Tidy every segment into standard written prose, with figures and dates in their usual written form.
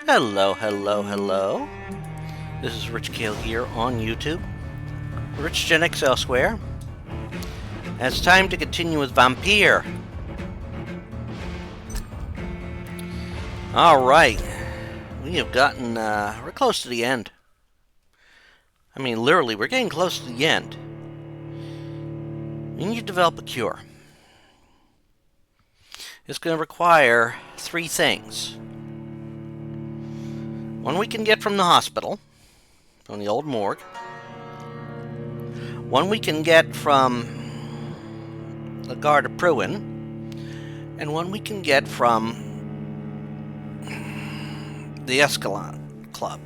Hello, hello, hello. This is Rich Kale here on YouTube. Rich Gen X elsewhere. And it's time to continue with Vampyr. Alright. We have gotten, we're close to the end. I mean, literally, we're getting close to the end. We need to develop a cure. It's going to require three things. One we can get from the hospital, from the old morgue. One we can get from the Guard of Pruin. And one we can get from the Escalon Club.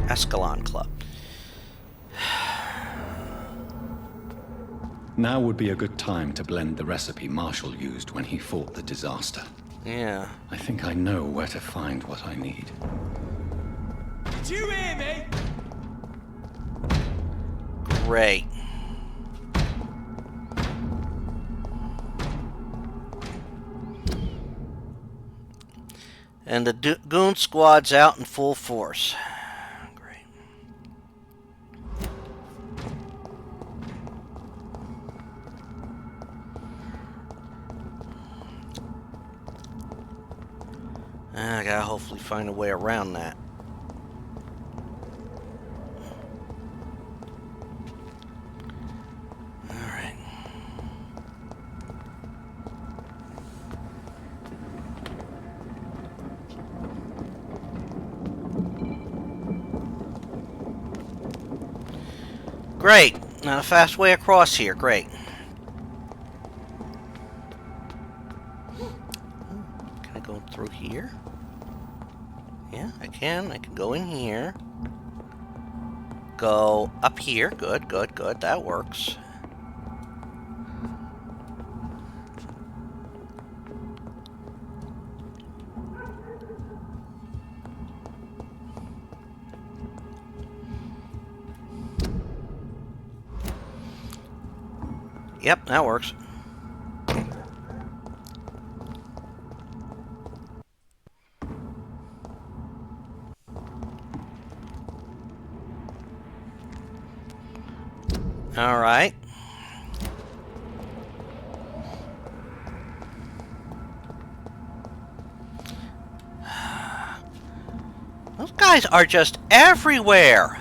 Escalon Club. Now would be a good time to blend the recipe Marshall used when he fought the disaster. Yeah. I think I know where to find what I need. Did you hear me? Great. And the goon squad's out in full force. Great. I gotta hopefully find a way around that. Alright. Great. Now a fast way across here. Great. Can I go through here? Yeah, I can. I can go in here. Go up here. Good, good, good. That works. Yep, that works. All right. Those guys are just everywhere.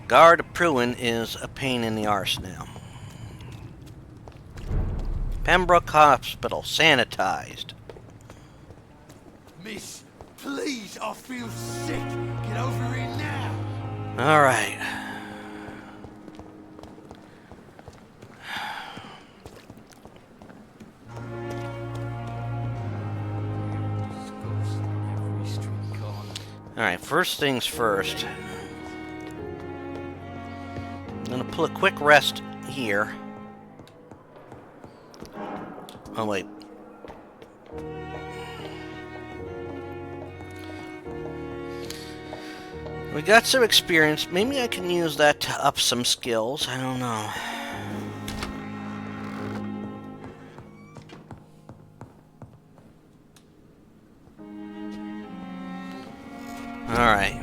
Guard of Pruin is a pain in the arse now. Pembroke Hospital, sanitized. Miss, please, I feel sick. Get over here now. All right. All right, first things first. I'm gonna pull a quick rest here. Oh, wait. We got some experience. Maybe I can use that to up some skills. I don't know. All right.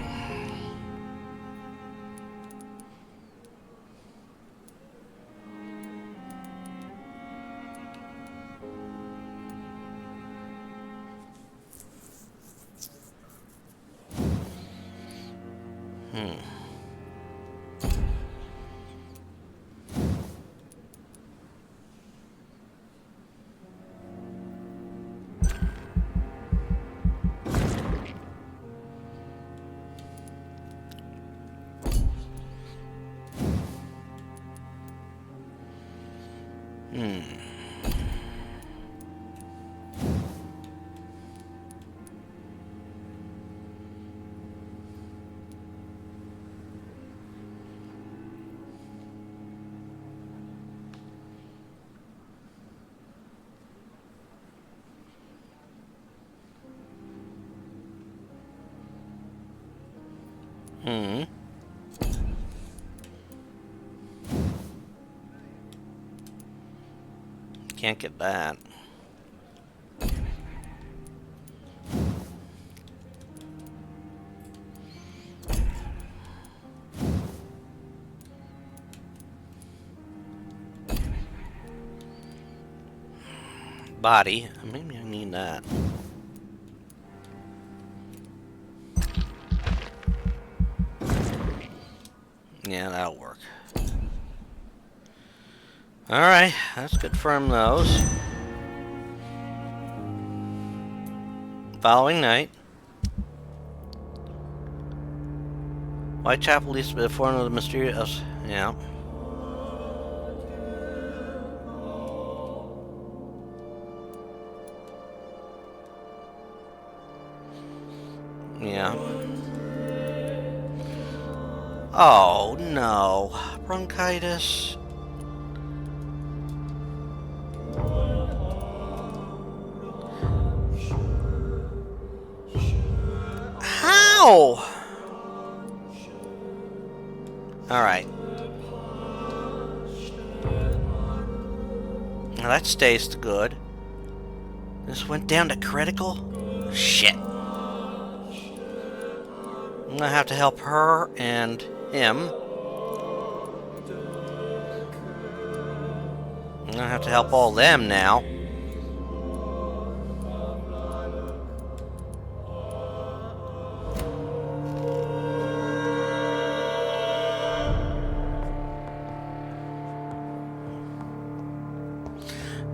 Hmm. Can't get that. Body. Maybe I need that. Yeah, that'll work. Alright, let's confirm those. Following night. Whitechapel leads to the form of the mysterious... Yeah. Yeah. Oh, no. Bronchitis. How? Alright. Now that stays good. This went down to critical? Shit. I'm gonna have to help her and him. I'm gonna have to help all them now.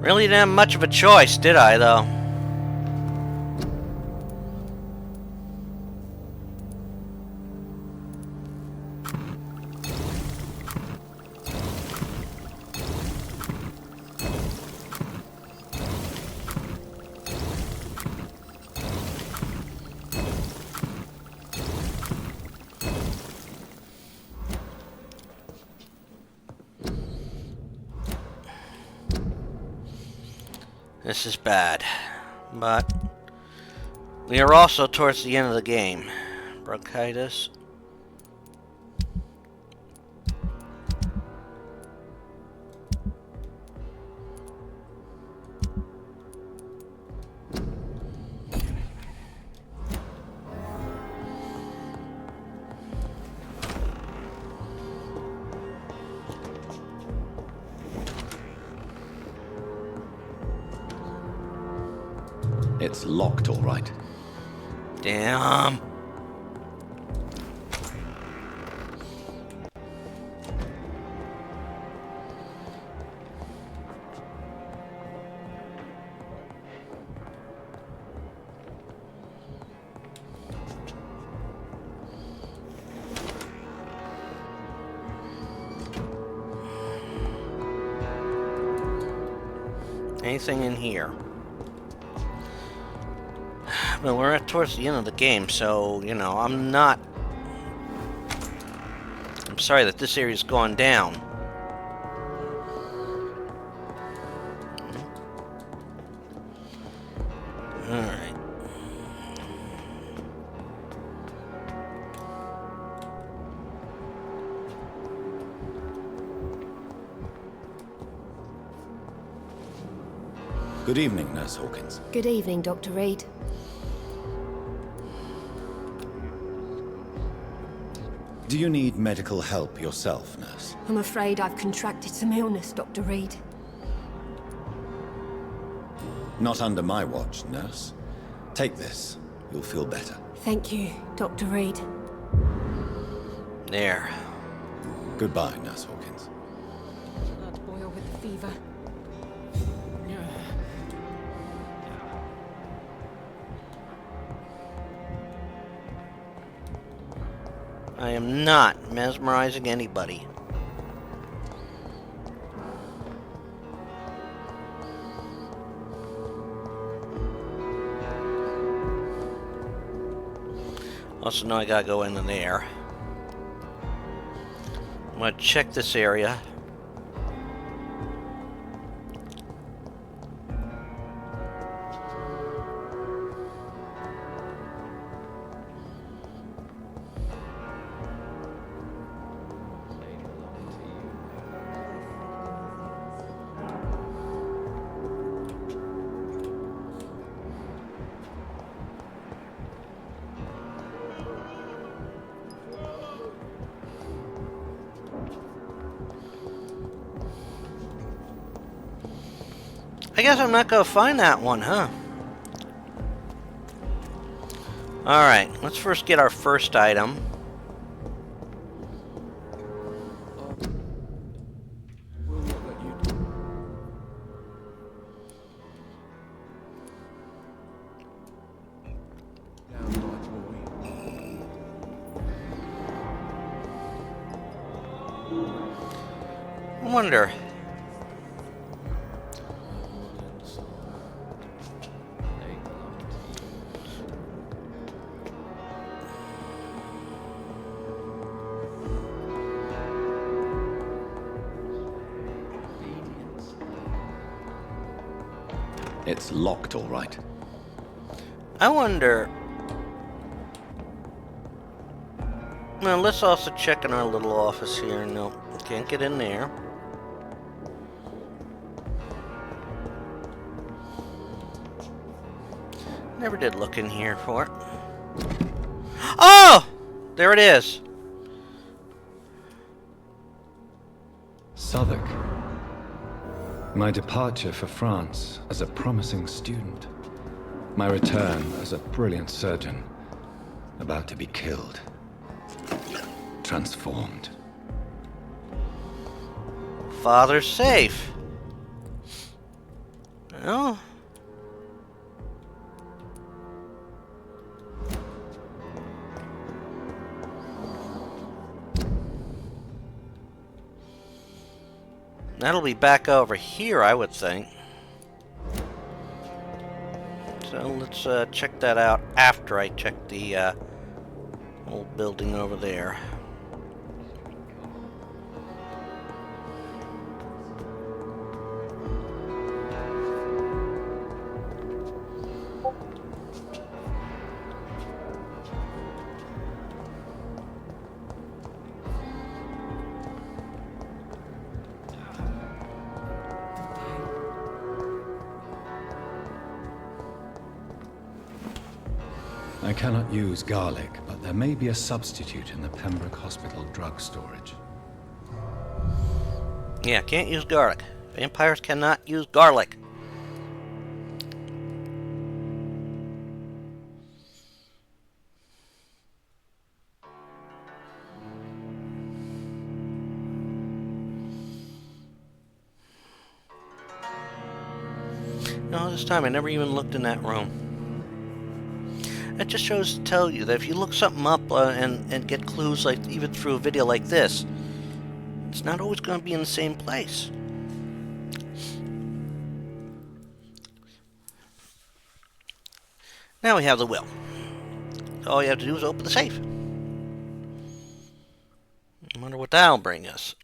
Really didn't have much of a choice, did I, though? This is bad. But we are also towards the end of the game. Bronchitis. It's locked, all right. Damn. Anything in here? But we're towards the end of the game, so, you know, I'm sorry that this area's gone down. Alright. Good evening, Nurse Hawkins. Good evening, Dr. Reed. Do you need medical help yourself, Nurse? I'm afraid I've contracted some illness, Dr. Reed. Not under my watch, Nurse. Take this. You'll feel better. Thank you, Dr. Reed. There. Goodbye, Nurse Hawkins. Blood boil with the fever. I am not mesmerizing anybody. Also know I gotta go in there. I'm gonna check this area. I guess I'm not gonna find that one, huh? Alright, let's first get our first item. We'll not let you do. Down, my boy. I wonder. It's locked, all right. I wonder. Well, let's also check in our little office here. No, can't get in there. Never did look in here for it. Oh! There it is. Southwark. My departure for France as a promising student. My return as a brilliant surgeon. About to be killed. Transformed. Father's safe. Oh. That'll be back over here, I would think. So let's check that out after I check the old building over there. I cannot use garlic, but there may be a substitute in the Pembroke Hospital drug storage. Yeah, can't use garlic. Vampires cannot use garlic. No, this time I never even looked in that room. That just shows to tell you that if you look something up and get clues, like even through a video like this, it's not always going to be in the same place. Now we have the will. All you have to do is open the safe. I wonder what that'll bring us.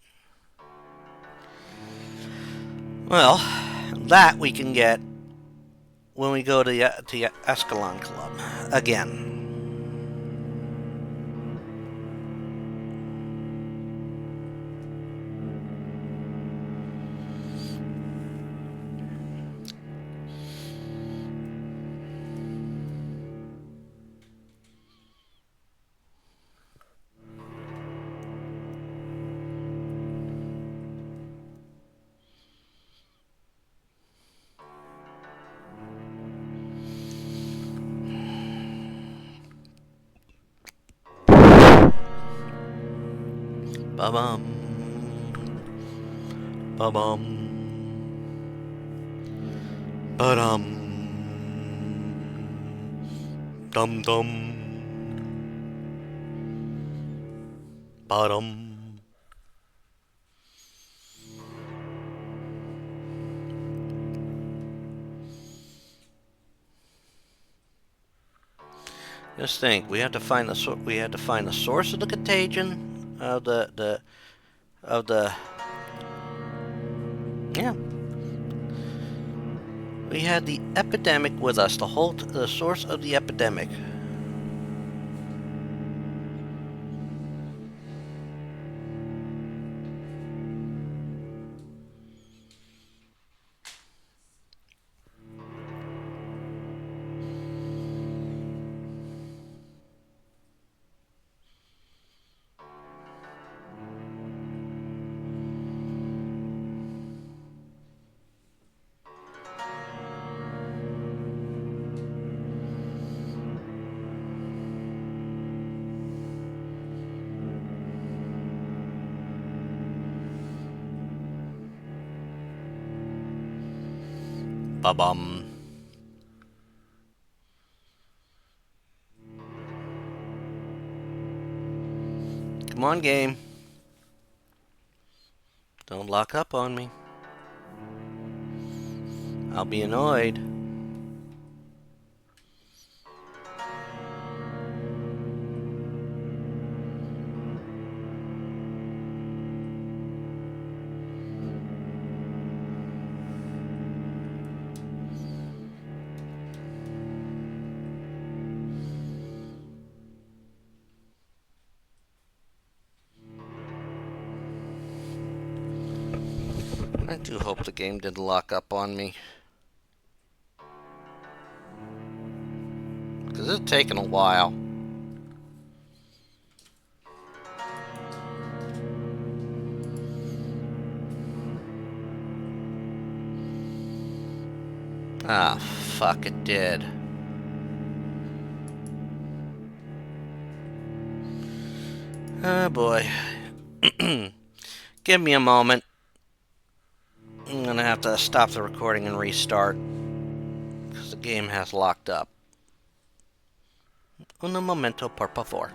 Well, that we can get when we go to the Escalon Club again. Ba-bum. Ba-bum. Ba-dum. Dum-dum. Ba-dum. Just think, we have to find the source of the contagion of the yeah. We had the epidemic with us, the source of the epidemic. Ba-bum. Come on, game. Don't lock up on me. I'll be annoyed. I do hope the game didn't lock up on me. Because it's taken a while. Ah, fuck, it did. Oh boy. Give me a moment. I'm gonna have to stop the recording and restart. Because the game has locked up. Un momento, por favor.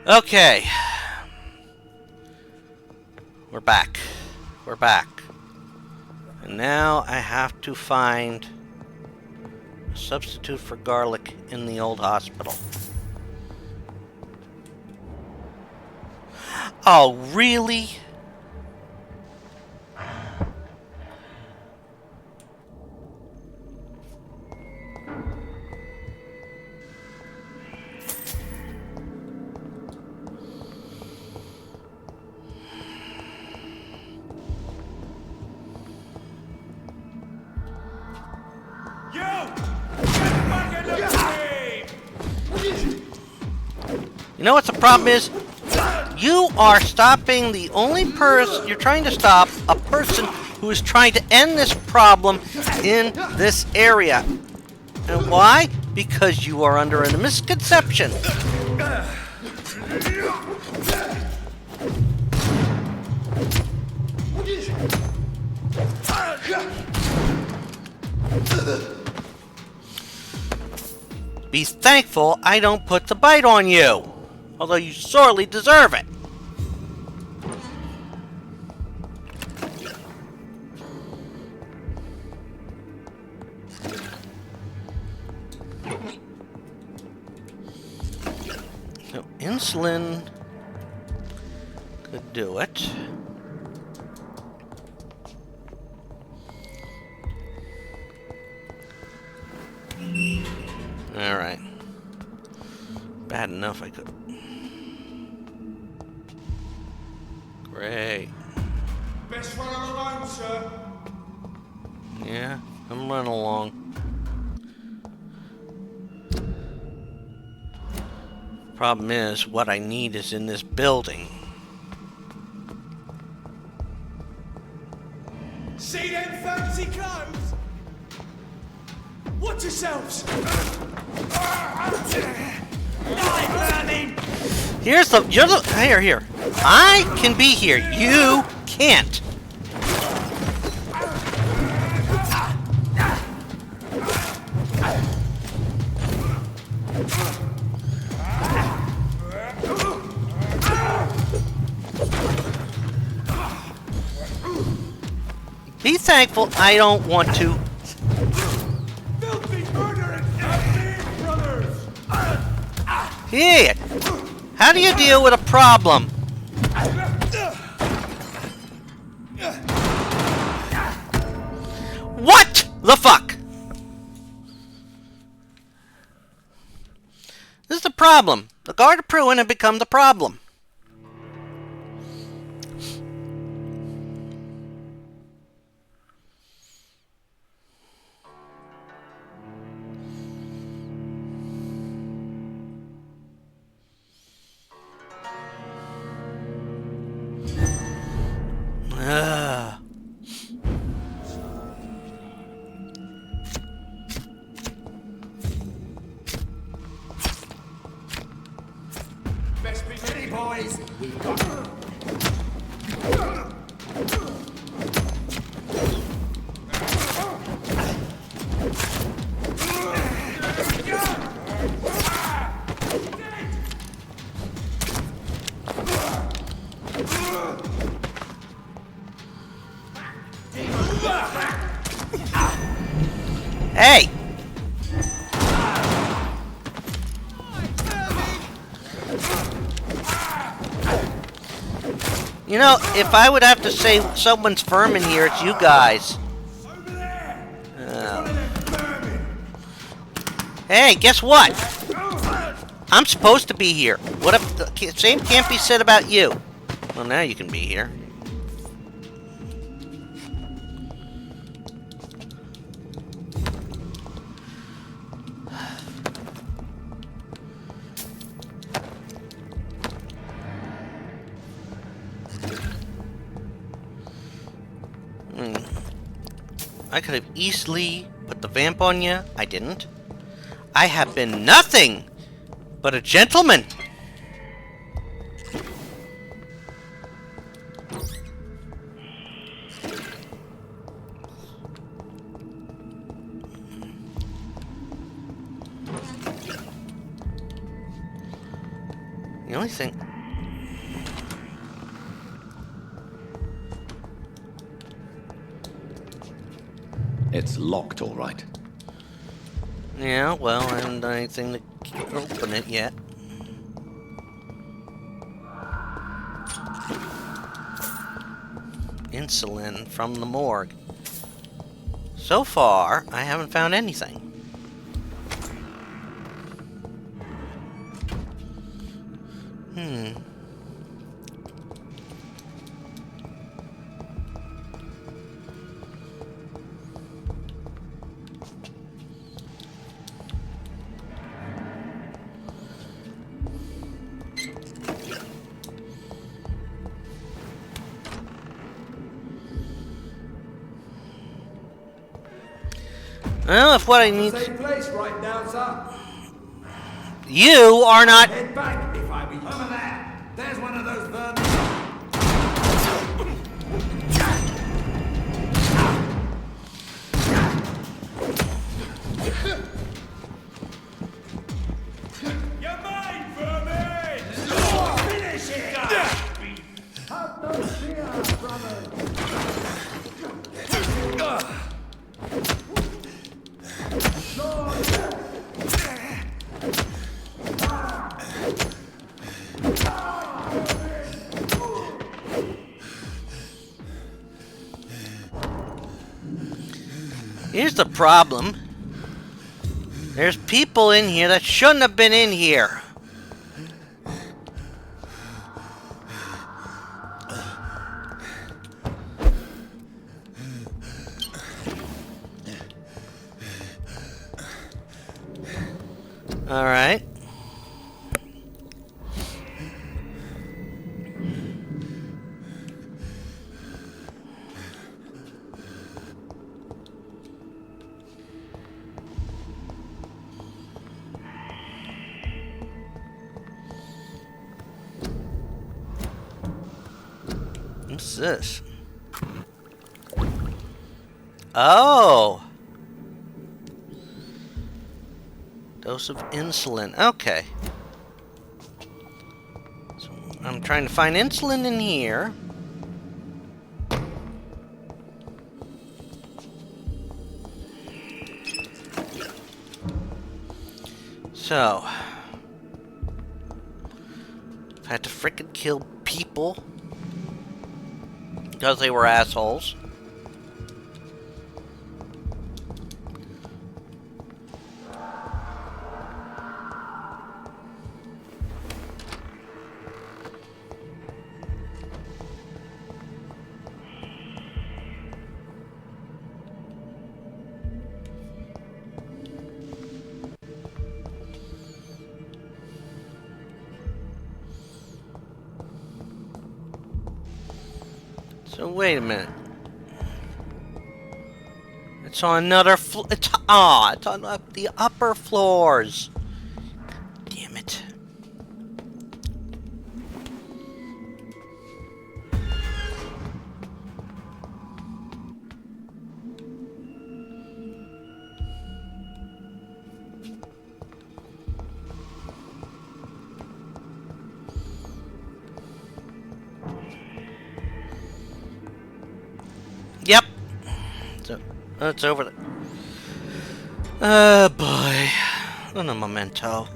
Okay. We're back. We're back. And now I have to find a substitute for garlic in the old hospital. Oh, really? You know what the problem is? You are stopping the only person, you're trying to stop a person who is trying to end this problem in this area. And why? Because you are under a misconception. Be thankful I don't put the bite on you. Although you sorely deserve it. So insulin could do it. All right. Bad enough I could. Great. Best run alone, sir. Yeah, I'm running along. Problem is, what I need is in this building. See them fancy clothes? Watch yourselves. Here. I can be here. You can't. Be thankful I don't want to. Filthy murderers, brothers. Here. How do you deal with a problem? What the fuck? This is the problem. The Guard of Pruin had become the problem. Best be ready, boys. We've got. Hey! You know, if I would have to say someone's firm in here, it's you guys. Over there! Oh. One of them vermin! Hey, guess what? I'm supposed to be here. What if the same can't be said about you? Well, now you can be here. I could have easily put the vamp on you. I didn't. I have been nothing but a gentleman. The only thing... It's locked, all right. Yeah, well, I haven't done anything to open it yet. Insulin from the morgue. So far, I haven't found anything. Well, if what I need... Same place right now, sir. You are not... Head back if I be over there. There's one of those vermin. You're mine, vermin! Finish it! Have no fear, brother. Here's the problem. There's people in here that shouldn't have been in here. All right. What's this? Oh! Dose of insulin. Okay. So I'm trying to find insulin in here. So I've had to frickin' kill people because they were assholes. So wait a minute. It's on another floor. It's on the upper floors. Damn it. Yep. So it's over there. Oh boy. And a memento.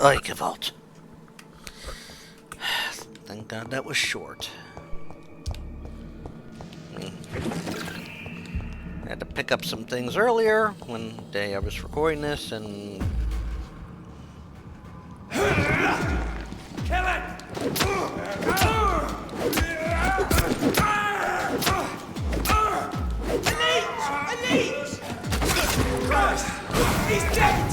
Oy, Gewalt. Thank God that was short. I had to pick up some things earlier when the day I was recording this, and Kill it! An each! Christ! He's dead!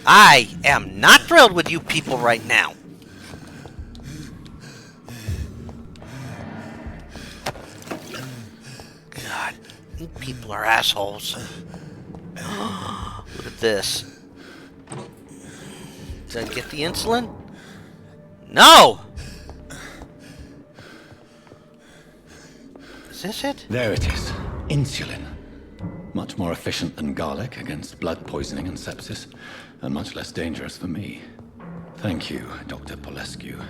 I am not thrilled with you people right now. God, you people are assholes. Look at this. Did I get the insulin? No! Is this it? There it is. Insulin. Much more efficient than garlic against blood poisoning and sepsis, and much less dangerous for me. Thank you, Dr. Polescu.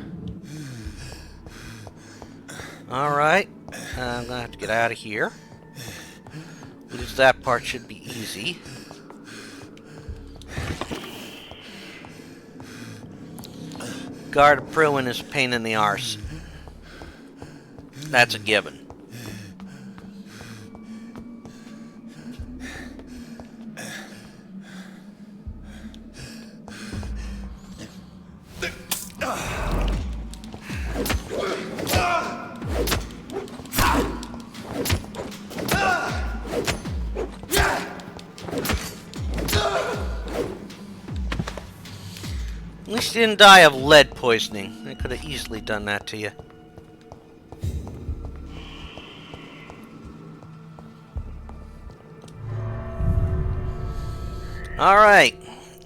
Alright. I'm gonna have to get out of here. At least that part should be easy. Guard Pruin is a pain in the arse. That's a given. At least you didn't die of lead poisoning. They could have easily done that to you. Alright.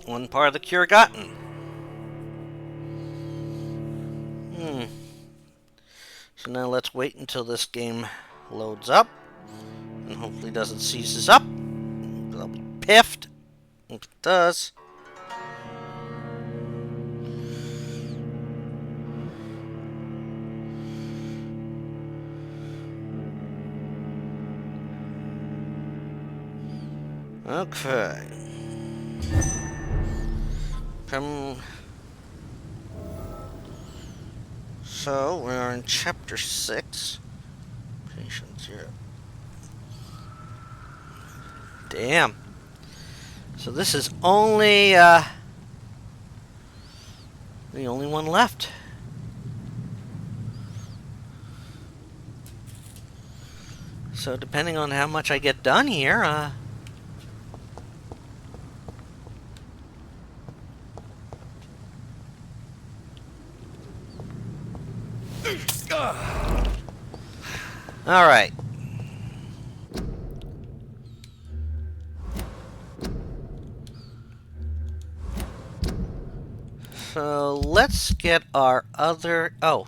One part of the cure gotten. So now let's wait until this game loads up. And hopefully doesn't seize us up. I'll be piffed if it does. Okay. So, we are in Chapter 6. Patient 0. Damn. So this is only, the only one left. So depending on how much I get done here, Alright. So let's get our other... Oh.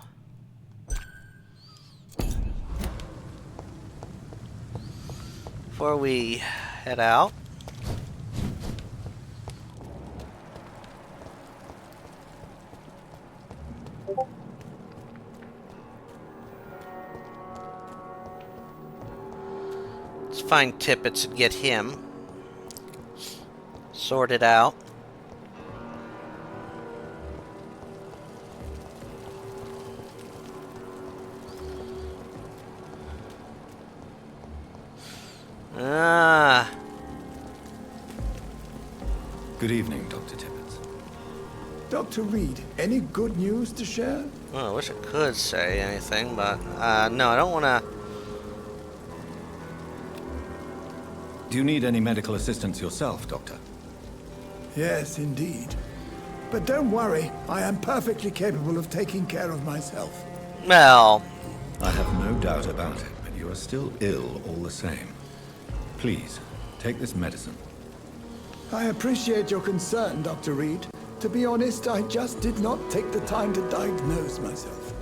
Before we head out. Let's find Tippets and get him sorted out. Good evening, Dr. Tippett. Dr. Reed, any good news to share? Well, I wish I could say anything, but no, I don't want to. Do you need any medical assistance yourself, Doctor? Yes, indeed. But don't worry, I am perfectly capable of taking care of myself. Well, I have no doubt about it, but you are still ill all the same. Please, take this medicine. I appreciate your concern, Dr. Reed. To be honest, I just did not take the time to diagnose myself.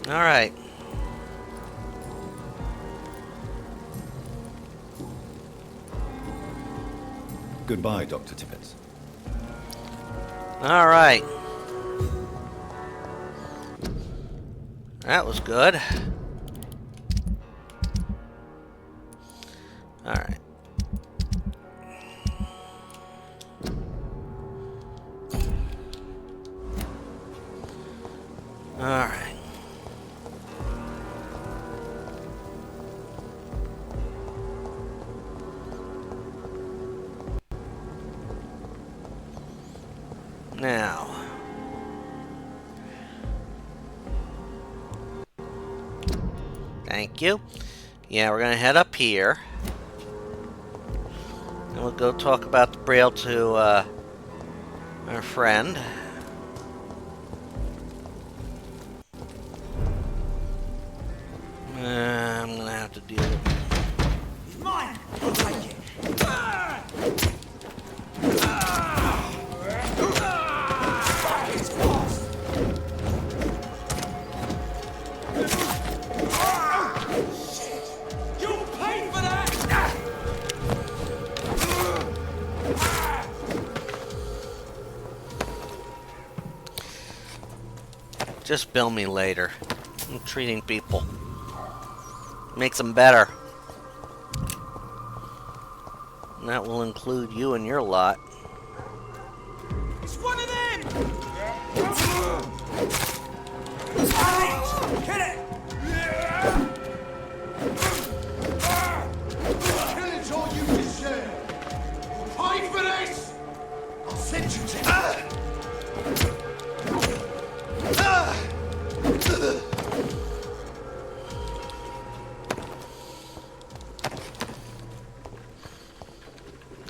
all right. Goodbye, Dr. Tibbets. All right. That was good. All right. All right. Now. Thank you. Yeah, we're gonna head up here. And we'll go talk about the Braille to our friend. I'm gonna have to deal with it. It's mine! I'll take it! It's lost! Shit! You'll pay for that! Just bill me later. I'm treating people. Makes them better. And that will include you and your lot. It's one of them! Alex! Hit it! Killing's all you deserve! Pay for this! I'll send you to...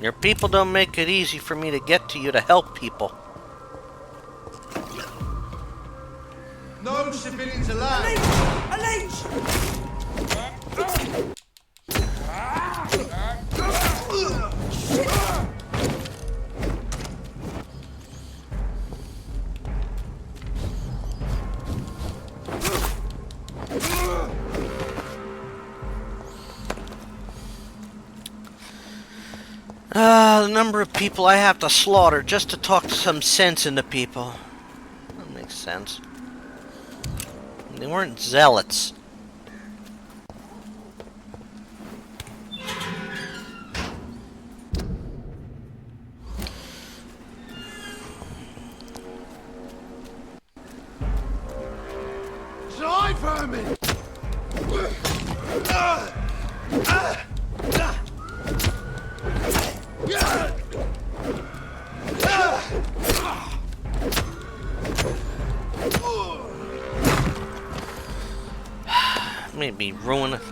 Your people don't make it easy for me to get to you to help people. No civilians allowed! The number of people I have to slaughter just to talk some sense into people. That makes sense. They weren't zealots. Die, vermin! Maybe ruin it.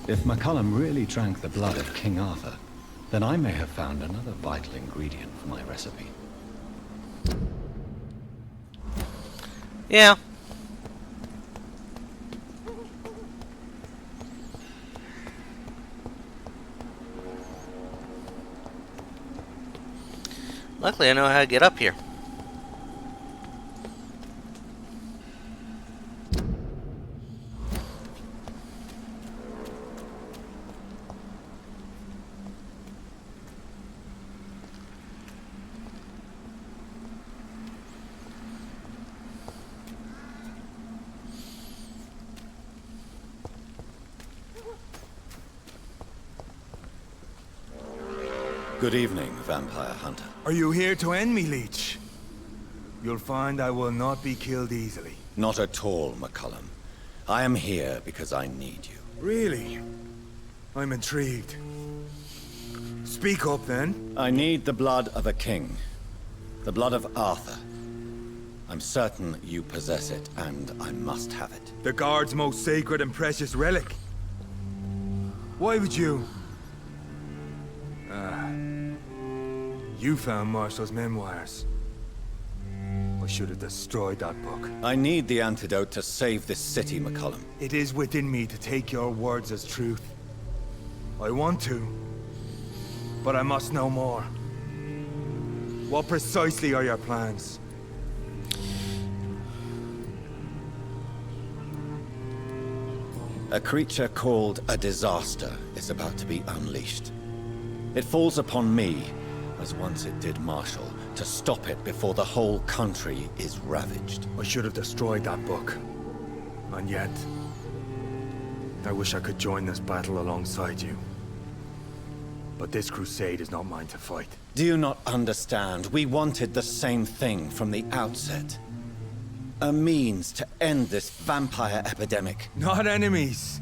If McCullum really drank the blood of King Arthur, then I may have found another vital ingredient for my recipe. Yeah. Luckily, I know how to get up here. Good evening, Vampire Hunter. Are you here to end me, Leech? You'll find I will not be killed easily. Not at all, McCullum. I am here because I need you. Really? I'm intrigued. Speak up, then. I need the blood of a king. The blood of Arthur. I'm certain you possess it, and I must have it. The Guard's most sacred and precious relic. Why would you? You found Marshall's memoirs. I should have destroyed that book. I need the antidote to save this city, McCullum. It is within me to take your words as truth. I want to, but I must know more. What precisely are your plans? A creature called a disaster is about to be unleashed. It falls upon me, as once it did Marshall, to stop it before the whole country is ravaged. I should have destroyed that book. And yet, I wish I could join this battle alongside you. But this crusade is not mine to fight. Do you not understand? We wanted the same thing from the outset. A means to end this vampire epidemic. Not enemies.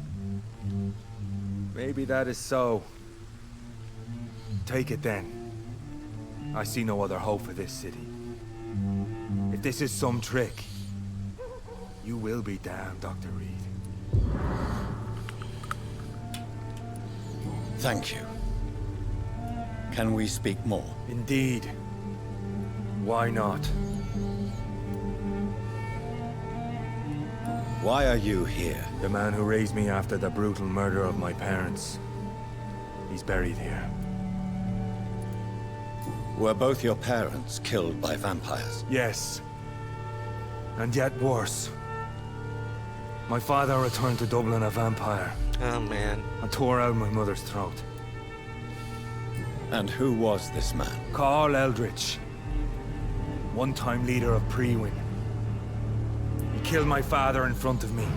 Maybe that is so. Take it then. I see no other hope for this city. If this is some trick, you will be damned, Dr. Reed. Thank you. Can we speak more? Indeed. Why not? Why are you here? The man who raised me after the brutal murder of my parents. He's buried here. Were both your parents killed by vampires? Yes. And yet worse. My father returned to Dublin a vampire. Oh, man. And tore out my mother's throat. And who was this man? Carl Eldritch. One-time leader of Prewin. He killed my father in front of me.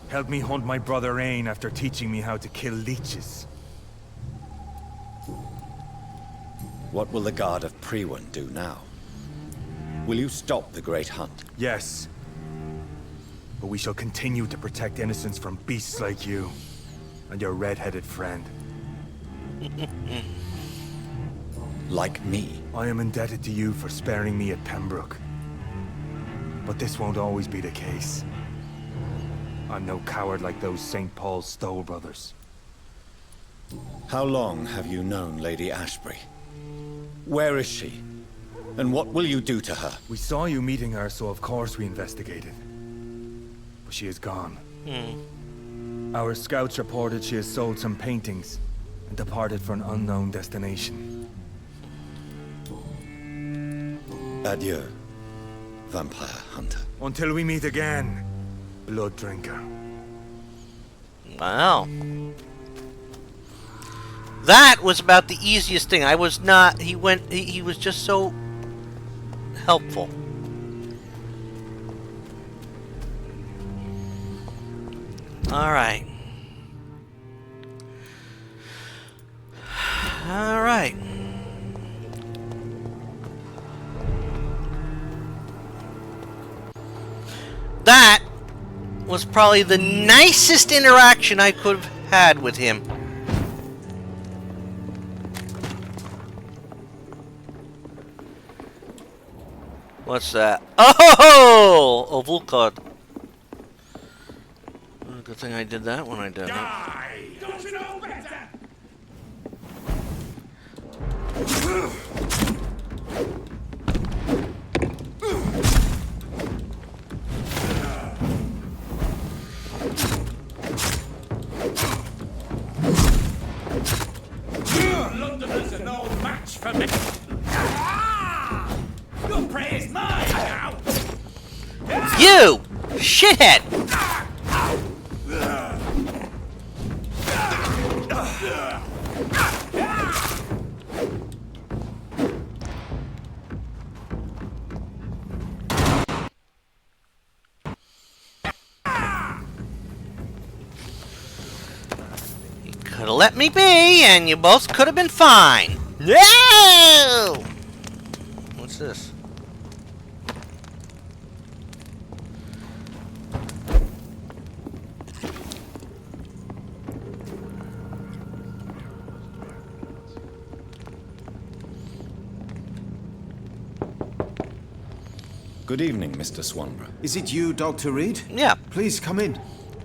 Helped me hunt my brother Ain after teaching me how to kill leeches. What will the Guard of Prewin do now? Will you stop the Great Hunt? Yes. But we shall continue to protect innocents from beasts like you. And your red-headed friend. Like me? I am indebted to you for sparing me at Pembroke. But this won't always be the case. I'm no coward like those St. Paul's Stowe brothers. How long have you known Lady Ashbury? Where is she? And what will you do to her? We saw you meeting her, so of course we investigated. But she is gone. Our scouts reported she has sold some paintings and departed for an unknown destination. Adieu, Vampire Hunter. Until we meet again, Blood Drinker. Wow. That was about the easiest thing. I was not... He was just so helpful. Alright. Alright. That was probably the nicest interaction I could have had with him. What's that? Oh! Oh, Vulcod. Good thing I did that when I did it. Die! Don't you know better? Londoners are no match for me. Your prey is mine now. You! Shithead! You could have let me be, and you both could have been fine. No! What's this? Good evening, Mr. Swanborough. Is it you, Dr. Reed? Yeah, Please come in.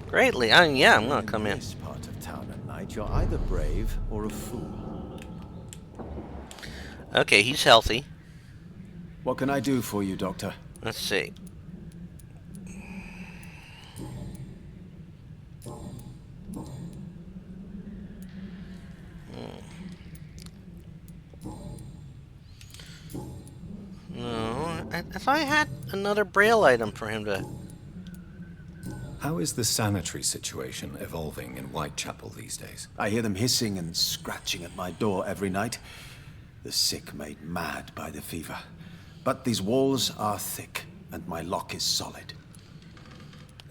greatly. Yeah, I'm gonna come in. This part of town at night, you're either brave or a fool. Okay, he's healthy. What can I do for you, Doctor? Let's see. No, I thought I had another braille item for him to... How is the sanitary situation evolving in Whitechapel these days? I hear them hissing and scratching at my door every night. The sick made mad by the fever. But these walls are thick, and my lock is solid.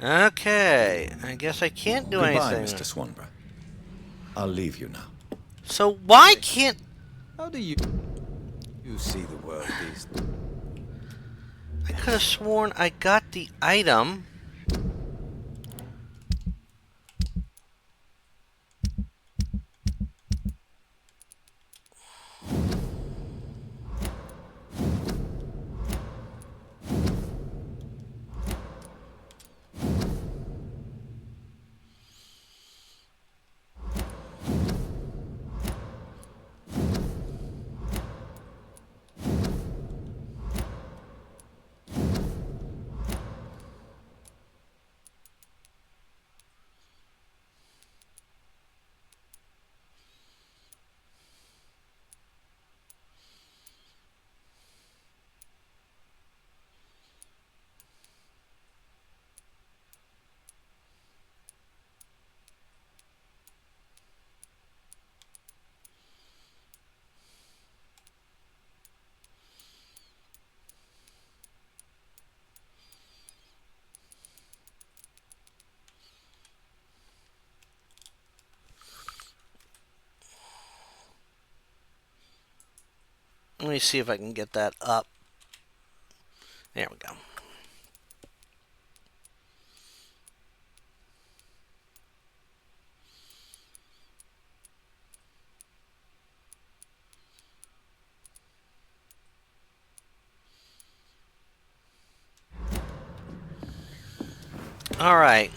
Okay, I guess I can't do Goodbye, anything. Mr. Swanborough. I'll leave you now. So why can't... How do you see the world these days? I could have sworn I got the item. Let me see if I can get that up. There we go. All right.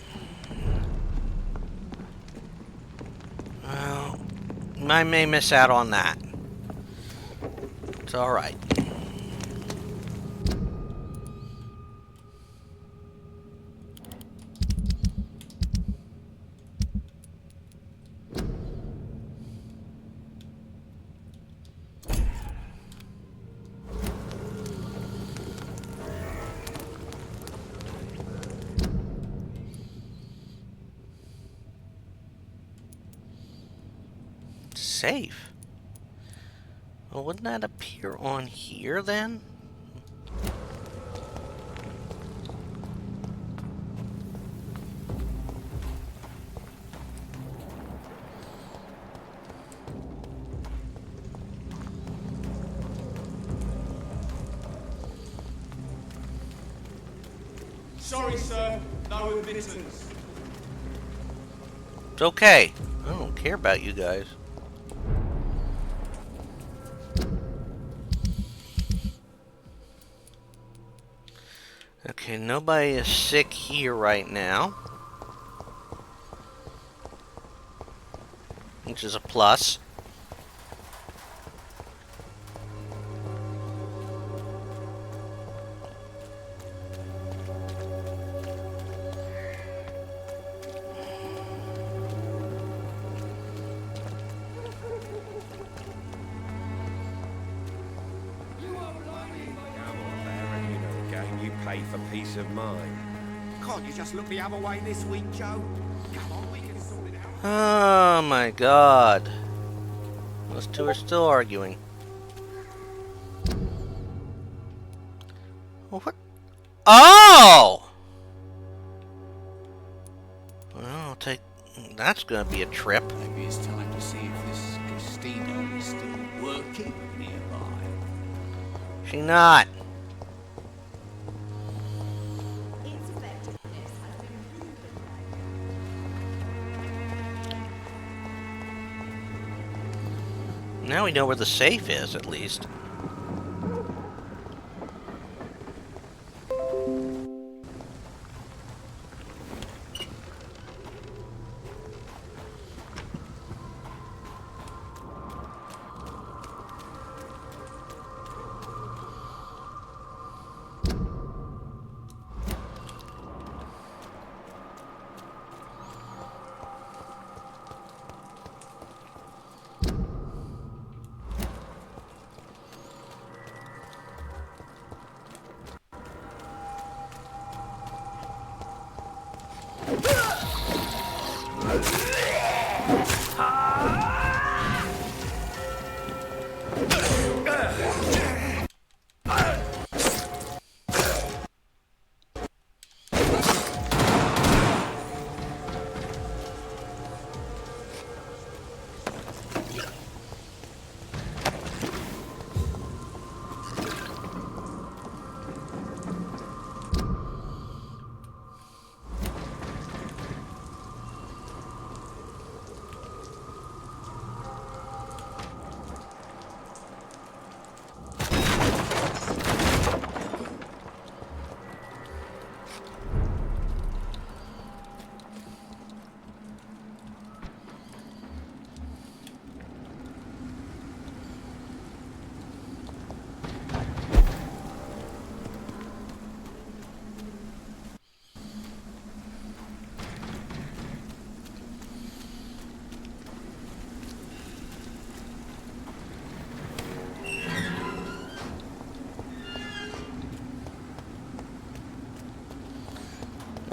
Well, I may miss out on that. It's all right. Safe. Well, wouldn't that appear on here then? Sorry, sir. No admittance. It's okay. I don't care about you guys. Okay, nobody is sick here right now. Which is a plus. Pay for peace of mind. Can't you just look the other way this week, Joe? Come on, we can sort it out. Oh my god. Those two are still arguing. What? Oh! Well, I'll take... That's gonna be a trip. Maybe it's time to see if this casino is still working. keep nearby. She not. Now we know where the safe is, at least.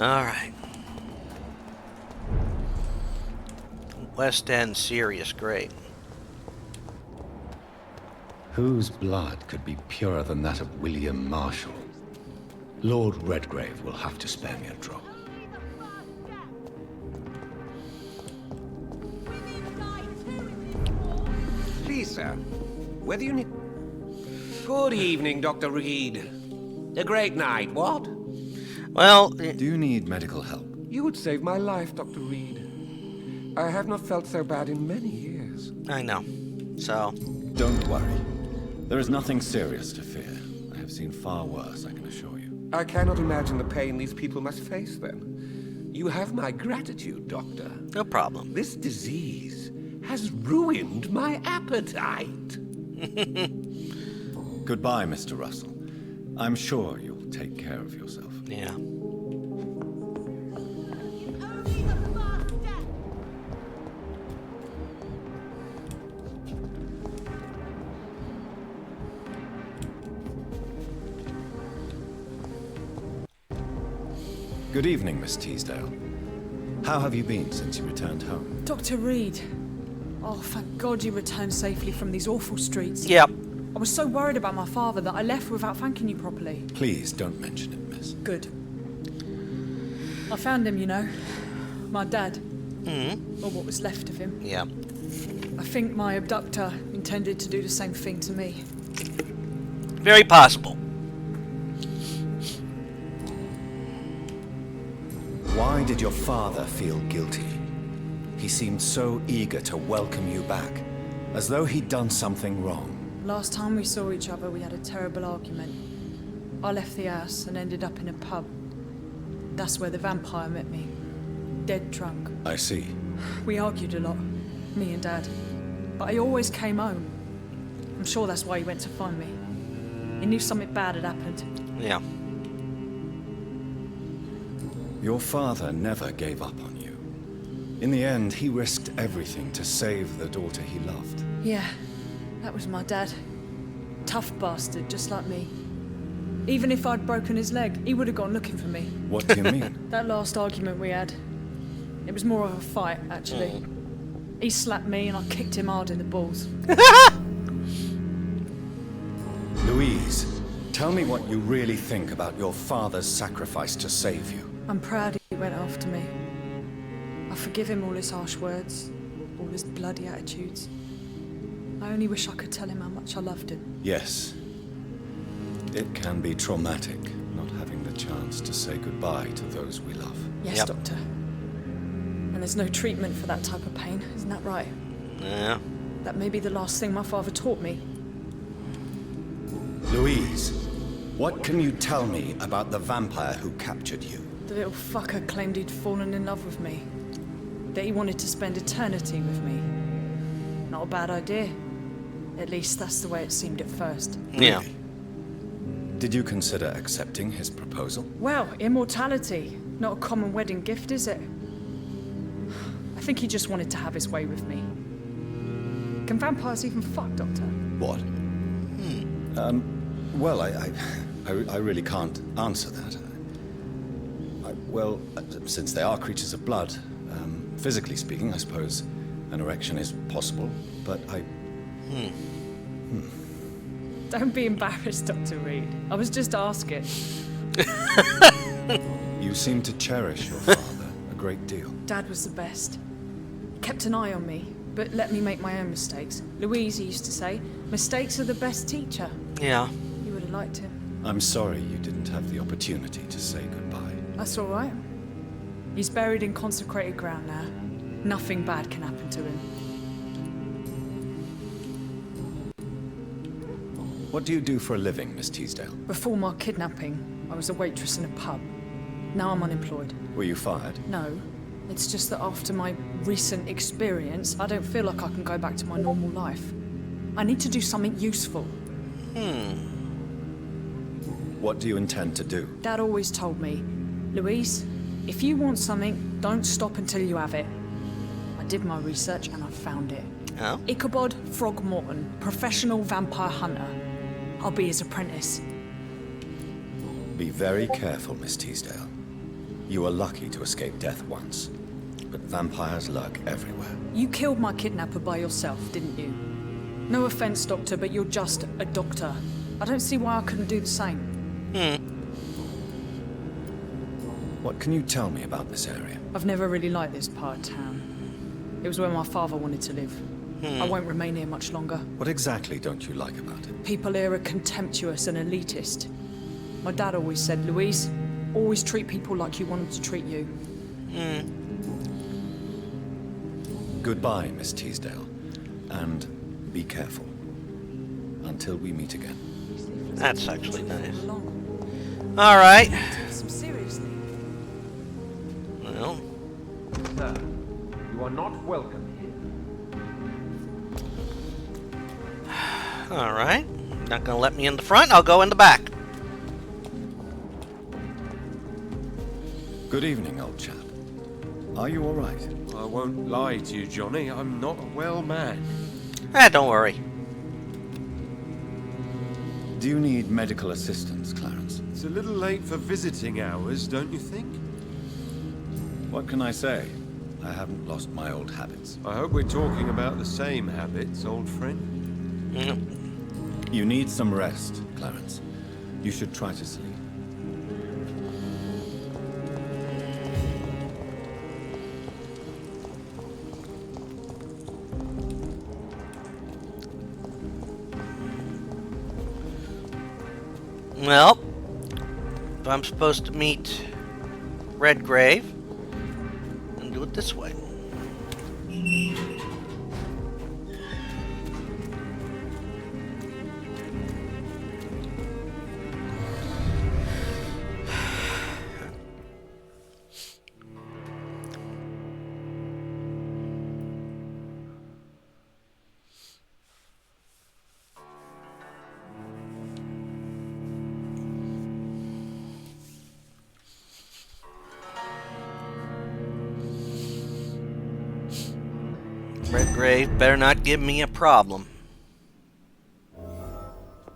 Alright. West End serious, great. Whose blood could be purer than that of William Marshall? Lord Redgrave will have to spare me a drop. Please, sir. Whether you need... Good evening, Dr. Reed. A great night, what? Well, Do you need medical help? You would save my life, Dr. Reed. I have not felt so bad in many years. I know. So, Don't worry. There is nothing serious to fear. I have seen far worse, I can assure you. I cannot imagine the pain these people must face then. You have my gratitude, Doctor. no problem. This disease has ruined my appetite. Goodbye, Mr. Russell. I'm sure you'll take care of yourself. Yeah. Good evening, Miss Teasdale. How have you been since you returned home? Dr. Reed. Oh, thank God you returned safely from these awful streets. Yep. I was so worried about my father that I left without thanking you properly. Please don't mention it, miss. Good. I found him, you know. My dad. Mm-hmm. Or what was left of him. Yeah. I think my abductor intended to do the same thing to me. Very possible. Why did your father feel guilty? He seemed so eager to welcome you back, as though he'd done something wrong. Last time we saw each other, we had a terrible argument. I left the house and ended up in a pub. That's where the vampire met me. Dead drunk. I see. We argued a lot, me and Dad. But I always came home. I'm sure that's why he went to find me. He knew something bad had happened. Yeah. Your father never gave up on you. In the end, he risked everything to save the daughter he loved. Yeah, that was my dad. Tough bastard, just like me. Even if I'd broken his leg, he would have gone looking for me. What do you mean? That last argument we had, it was more of a fight, actually. He slapped me and I kicked him hard in the balls. Louise, tell me what you really think about your father's sacrifice to save you. I'm proud he went after me. I forgive him all his harsh words, all his bloody attitudes. I only wish I could tell him how much I loved him. Yes. It can be traumatic not having the chance to say goodbye to those we love. Yes, Doctor. And there's no treatment for that type of pain, isn't that right? Yeah. That may be the last thing my father taught me. Louise, what can you tell me about the vampire who captured you? The little fucker claimed he'd fallen in love with me. That he wanted to spend eternity with me. Not a bad idea. At least that's the way it seemed at first. Yeah. Really? Did you consider accepting his proposal? Well, immortality. Not a common wedding gift, is it? I think he just wanted to have his way with me. Can vampires even fuck, Doctor? What? Well, I really can't answer that. Well, since they are creatures of blood, physically speaking, I suppose an erection is possible, but I... Don't be embarrassed, Dr. Reed. I was just asking. You seem to cherish your father a great deal. Dad was the best. He kept an eye on me, but let me make my own mistakes. Louise used to say, mistakes are the best teacher. Yeah. You would have liked him. I'm sorry you didn't have the opportunity to say goodbye. That's all right. He's buried in consecrated ground now. Nothing bad can happen to him. What do you do for a living, Miss Teasdale? Before my kidnapping, I was a waitress in a pub. Now I'm unemployed. Were you fired? No. It's just that after my recent experience, I don't feel like I can go back to my normal life. I need to do something useful. What do you intend to do? Dad always told me, Louise, if you want something, don't stop until you have it. I did my research and I found it. Oh? Ichabod Throgmorton, professional vampire hunter. I'll be his apprentice. Be very careful, Miss Teasdale. You were lucky to escape death once, but vampires lurk everywhere. You killed my kidnapper by yourself, didn't you? No offense, Doctor, but you're just a doctor. I don't see why I couldn't do the same. What can you tell me about this area? I've never really liked this part of town. It was where my father wanted to live. I won't remain here much longer. What exactly don't you like about it? People here are contemptuous and elitist. My dad always said, Louise, always treat people like you want them to treat you. Goodbye, Miss Teasdale. And be careful. Until we meet again. That's actually nice. Alright. Seriously. Well, Sir, you are not welcome here. alright. Not gonna let me in the front, I'll go in the back. Good evening, old chap. Are you all right? I won't lie to you, Johnny. I'm not a well man. Don't worry. Do you need medical assistance, Clarence? It's a little late for visiting hours, don't you think? What can I say? I haven't lost my old habits. I hope we're talking about the same habits, old friend. You need some rest, Clarence. You should try to sleep. Well, if I'm supposed to meet Redgrave, then do it this way. Redgrave better not give me a problem.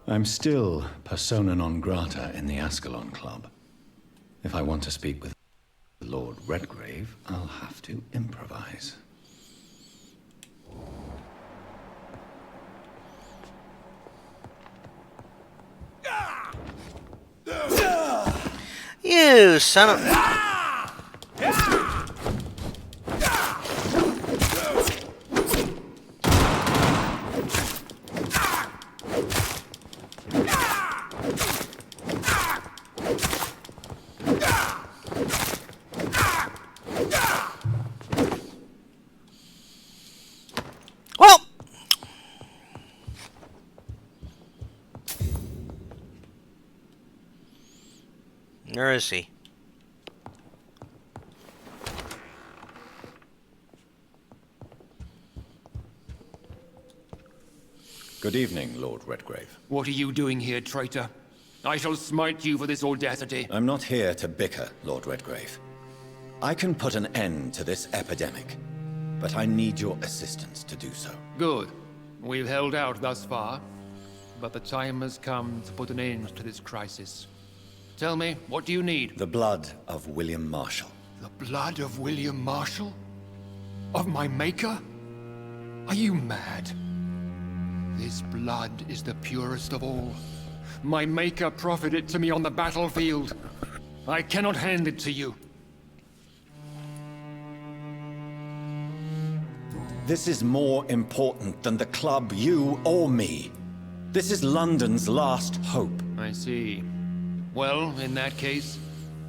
I'm still persona non grata in the Ascalon Club. If I want to speak with Lord Redgrave, I'll have to improvise. You son of... Where is he? Good evening, Lord Redgrave. What are you doing here, traitor? I shall smite you for this audacity. I'm not here to bicker, Lord Redgrave. I can put an end to this epidemic, but I need your assistance to do so. Good. We've held out thus far, but the time has come to put an end to this crisis. Tell me, what do you need? The blood of William Marshall. The blood of William Marshall? Of my maker? Are you mad? This blood is the purest of all. My maker proffered it to me on the battlefield. I cannot hand it to you. This is more important than the club, you, or me. This is London's last hope. I see. Well, in that case,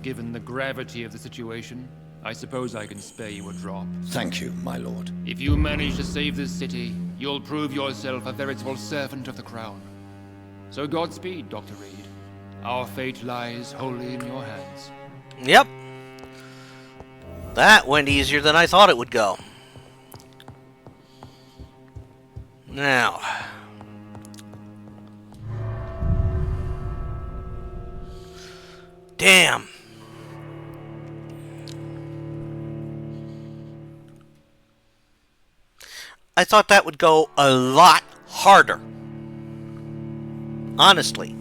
given the gravity of the situation, I suppose I can spare you a drop. Thank you, my lord. If you manage to save this city, you'll prove yourself a veritable servant of the crown. So Godspeed, Dr. Reed. Our fate lies wholly in your hands. Yep. That went easier than I thought it would go. Now. Damn. I thought that would go a lot harder. Honestly.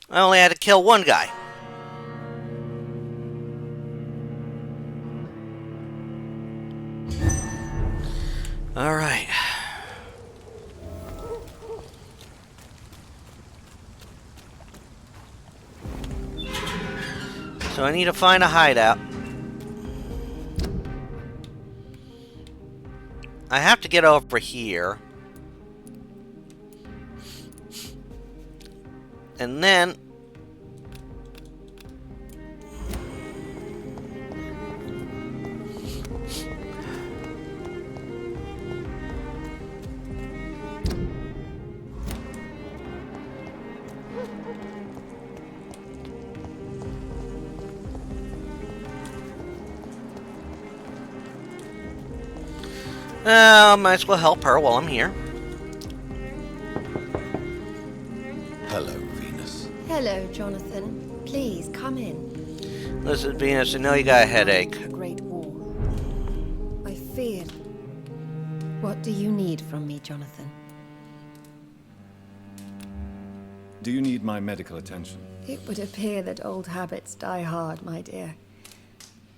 I only had to kill one guy. All right. So I need to find a hideout. I have to get over here. And then... might as well help her while I'm here. Hello, Venus. Hello, Jonathan. Please, come in. Listen, Venus, I know you got a headache. The Great Wall. I feared. What do you need from me, Jonathan? Do you need my medical attention? It would appear that old habits die hard, my dear.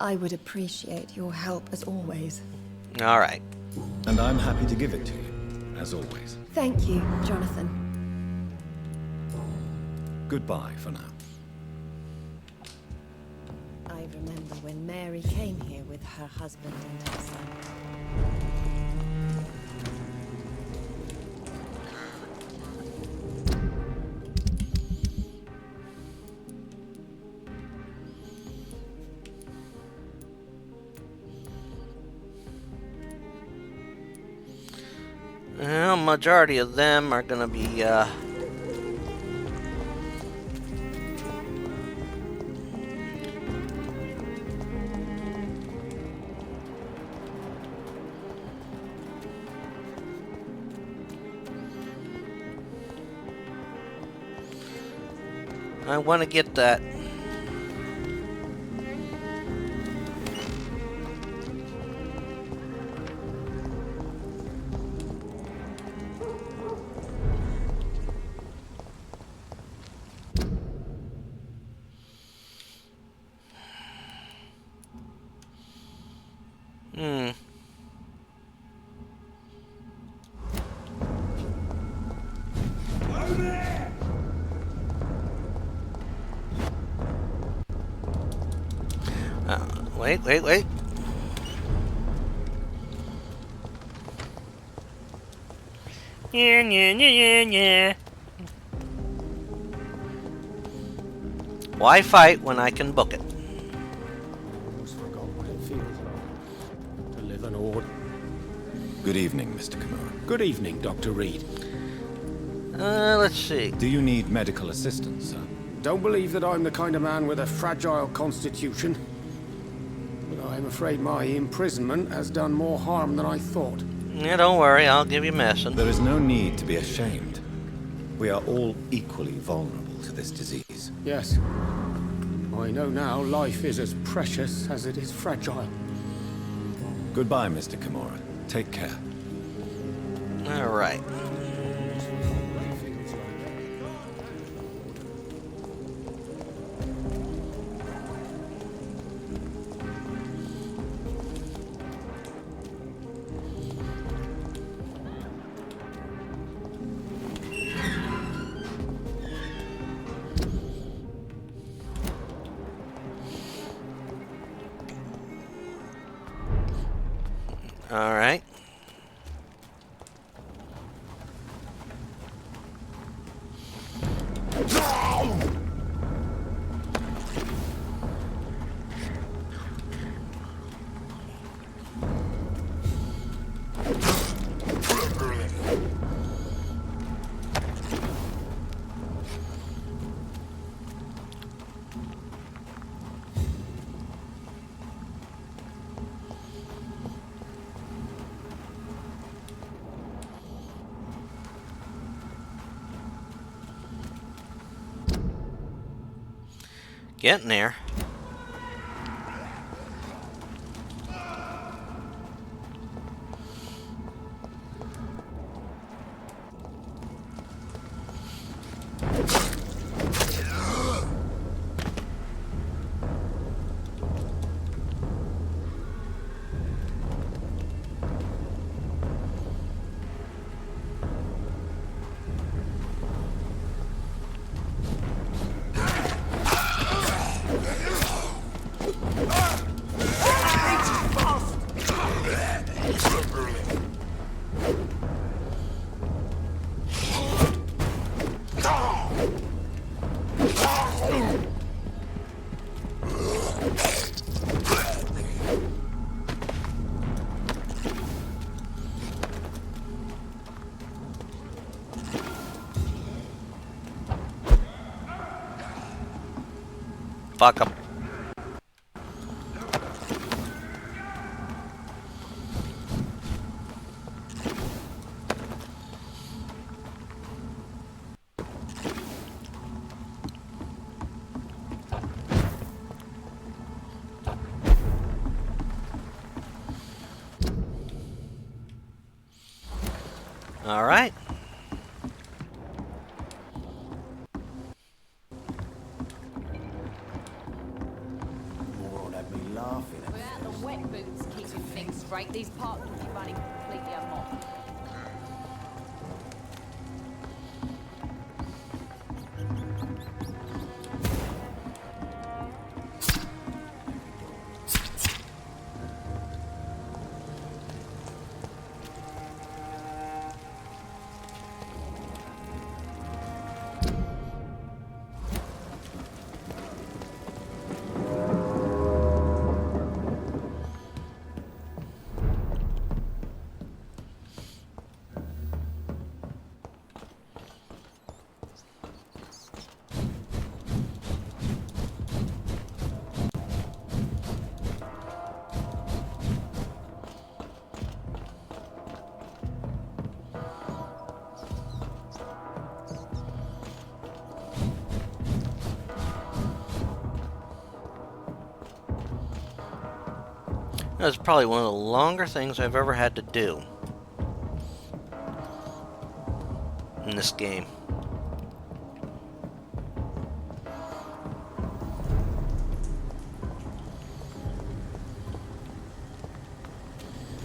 I would appreciate your help as always. All right. And I'm happy to give it to you, as always. Thank you, Jonathan. Goodbye for now. I remember when Mary came here with her husband and her son. Well, majority of them are gonna be, I want to get that. Wait. Yeah. Why fight when I can book it? Almost forgot what it feels like to live an order. Good evening, Mr. Kimura. Good evening, Dr. Reed. Let's see. Do you need medical assistance, sir? Don't believe that I'm the kind of man with a fragile constitution. But I'm afraid my imprisonment has done more harm than I thought. Yeah, don't worry, I'll give you medicine. There is no need to be ashamed. We are all equally vulnerable to this disease. Yes. I know now life is as precious as it is fragile. Goodbye, Mr. Kimura. Take care. All right. All right. Getting there. Fuck 'em. All right. Without the wet boots keeping things straight, these parks would be running completely amok. That's probably one of the longer things I've ever had to do in this game.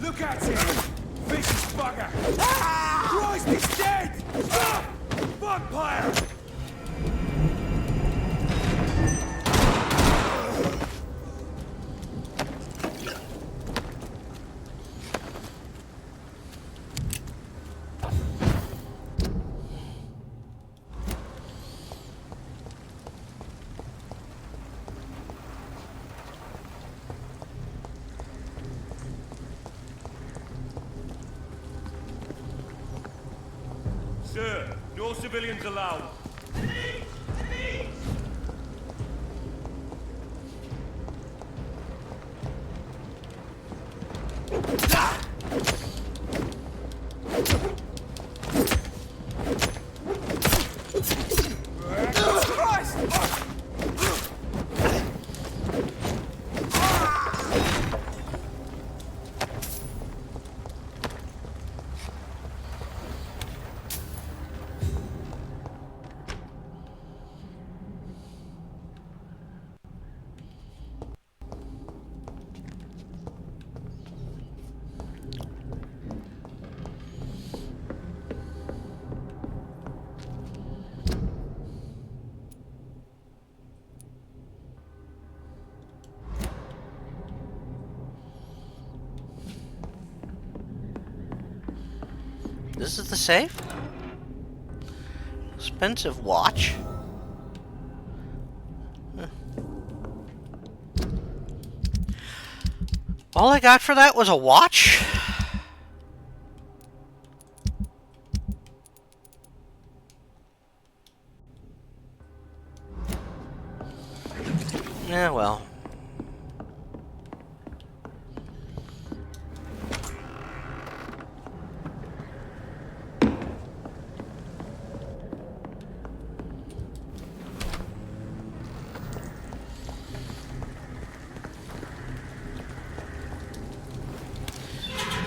Look at him! Vicious bugger! Ah! Christ, he's dead! Stop! Vampire! Sir, no civilians allowed. This is the safe? Expensive watch. Huh. All I got for that was a watch? Yeah, well.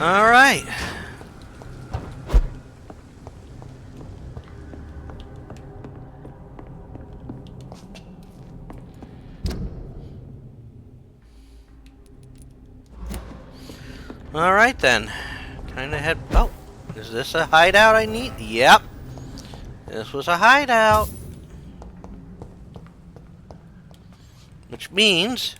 All right. All right then. Time to head. Oh, is this a hideout I need? Yep. This was a hideout. Which means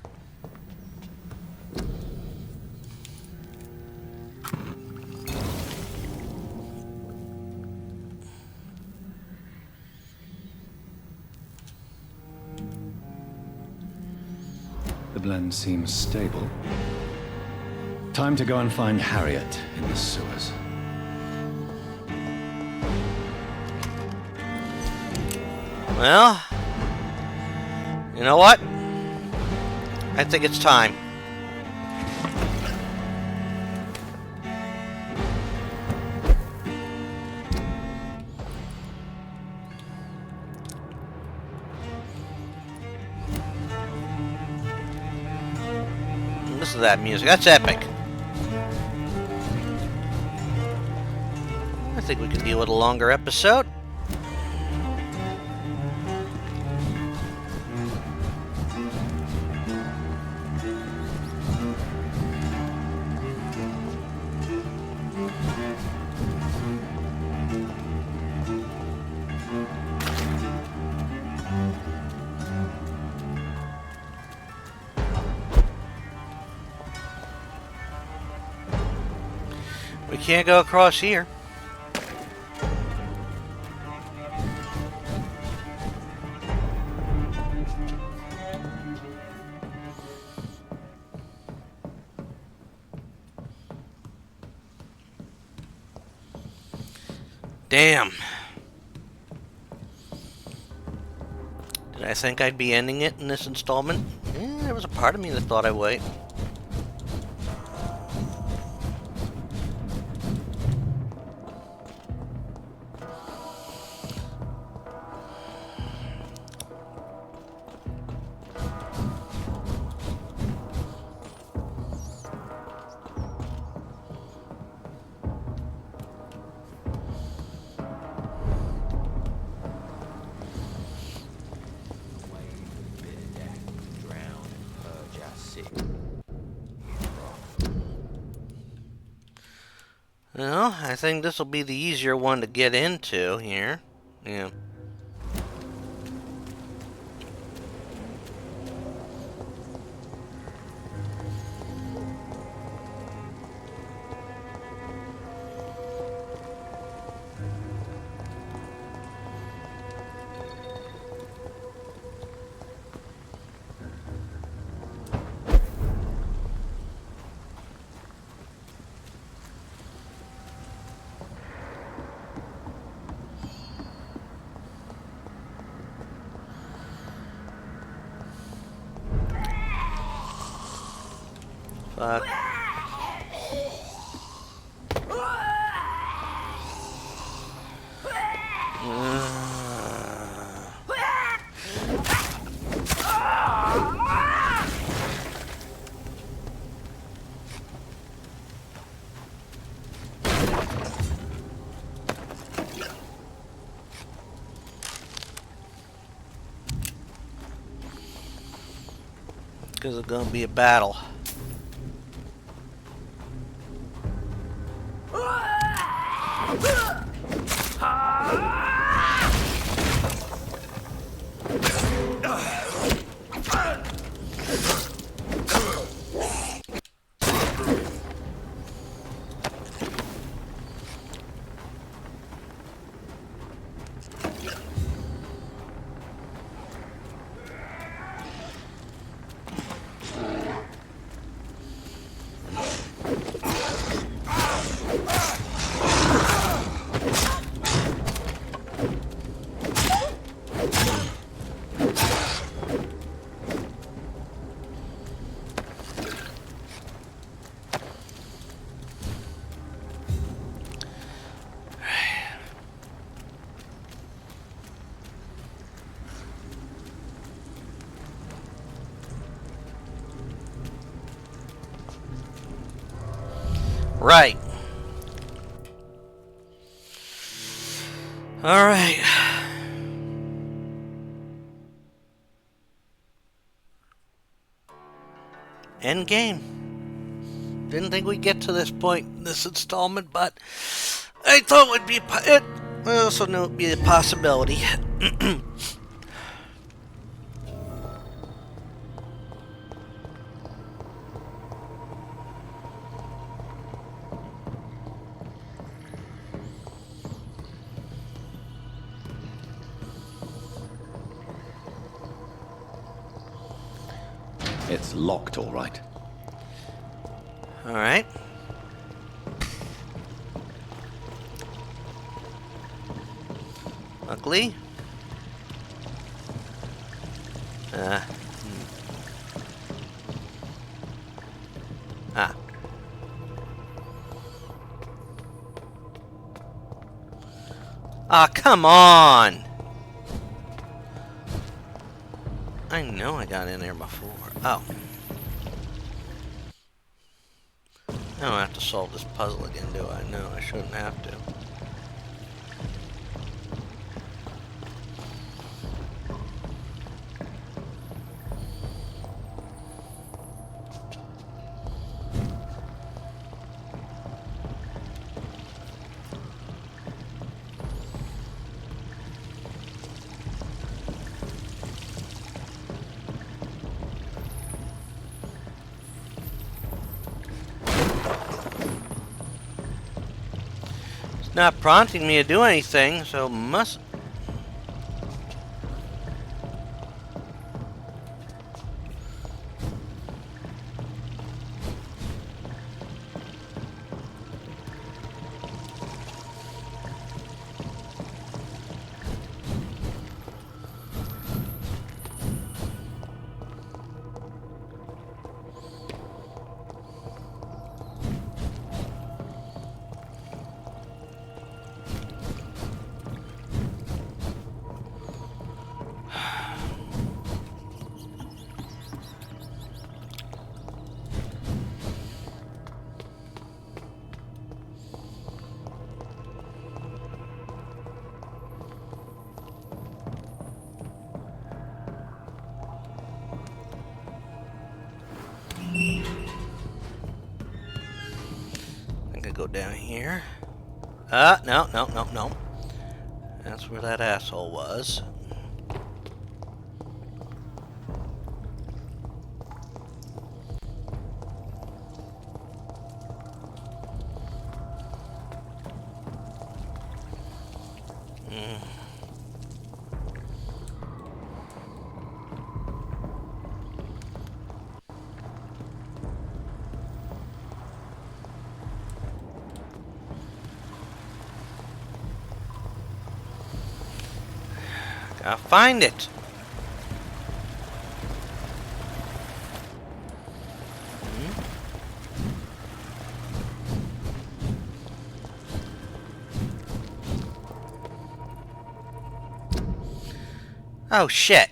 the blend seems stable. Time to go and find Harriet in the sewers. well, you know what? I think it's time. Listen to that music. That's epic. I think we could deal with a longer episode. We can't go across here. Damn. Did I think I'd be ending it in this installment? There was a part of me that thought I would. Well, I think this will be the easier one to get into here. Yeah. Fuck. Because it's gonna be a battle. Right. All right. End game. Didn't think we'd get to this point in this installment, but I thought it would be. I also knew it would be a possibility. It's locked, all right. All right. Luckily. Come on! I know I got in there before. Oh. I don't have to solve this puzzle again, do I? No, I shouldn't have to. Not prompting me to do anything, so must. Go down here. No. That's where that asshole was. Gotta find it. Oh, shit.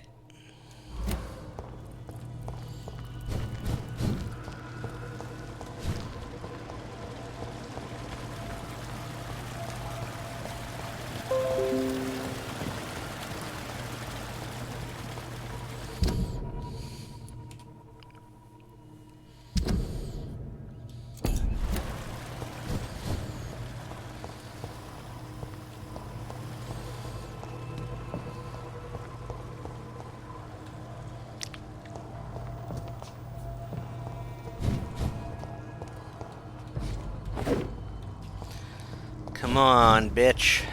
Come on, bitch.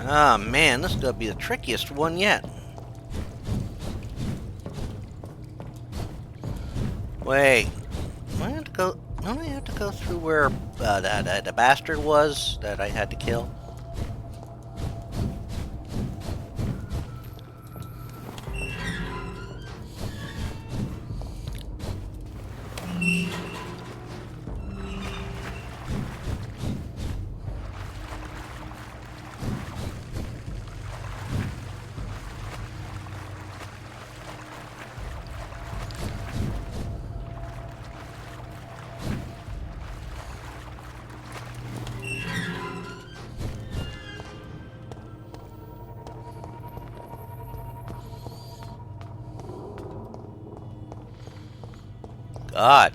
Ah, man, this is gonna be the trickiest one yet. Wait, do I have to go? Don't I have to go through where the bastard was that I had to kill? God.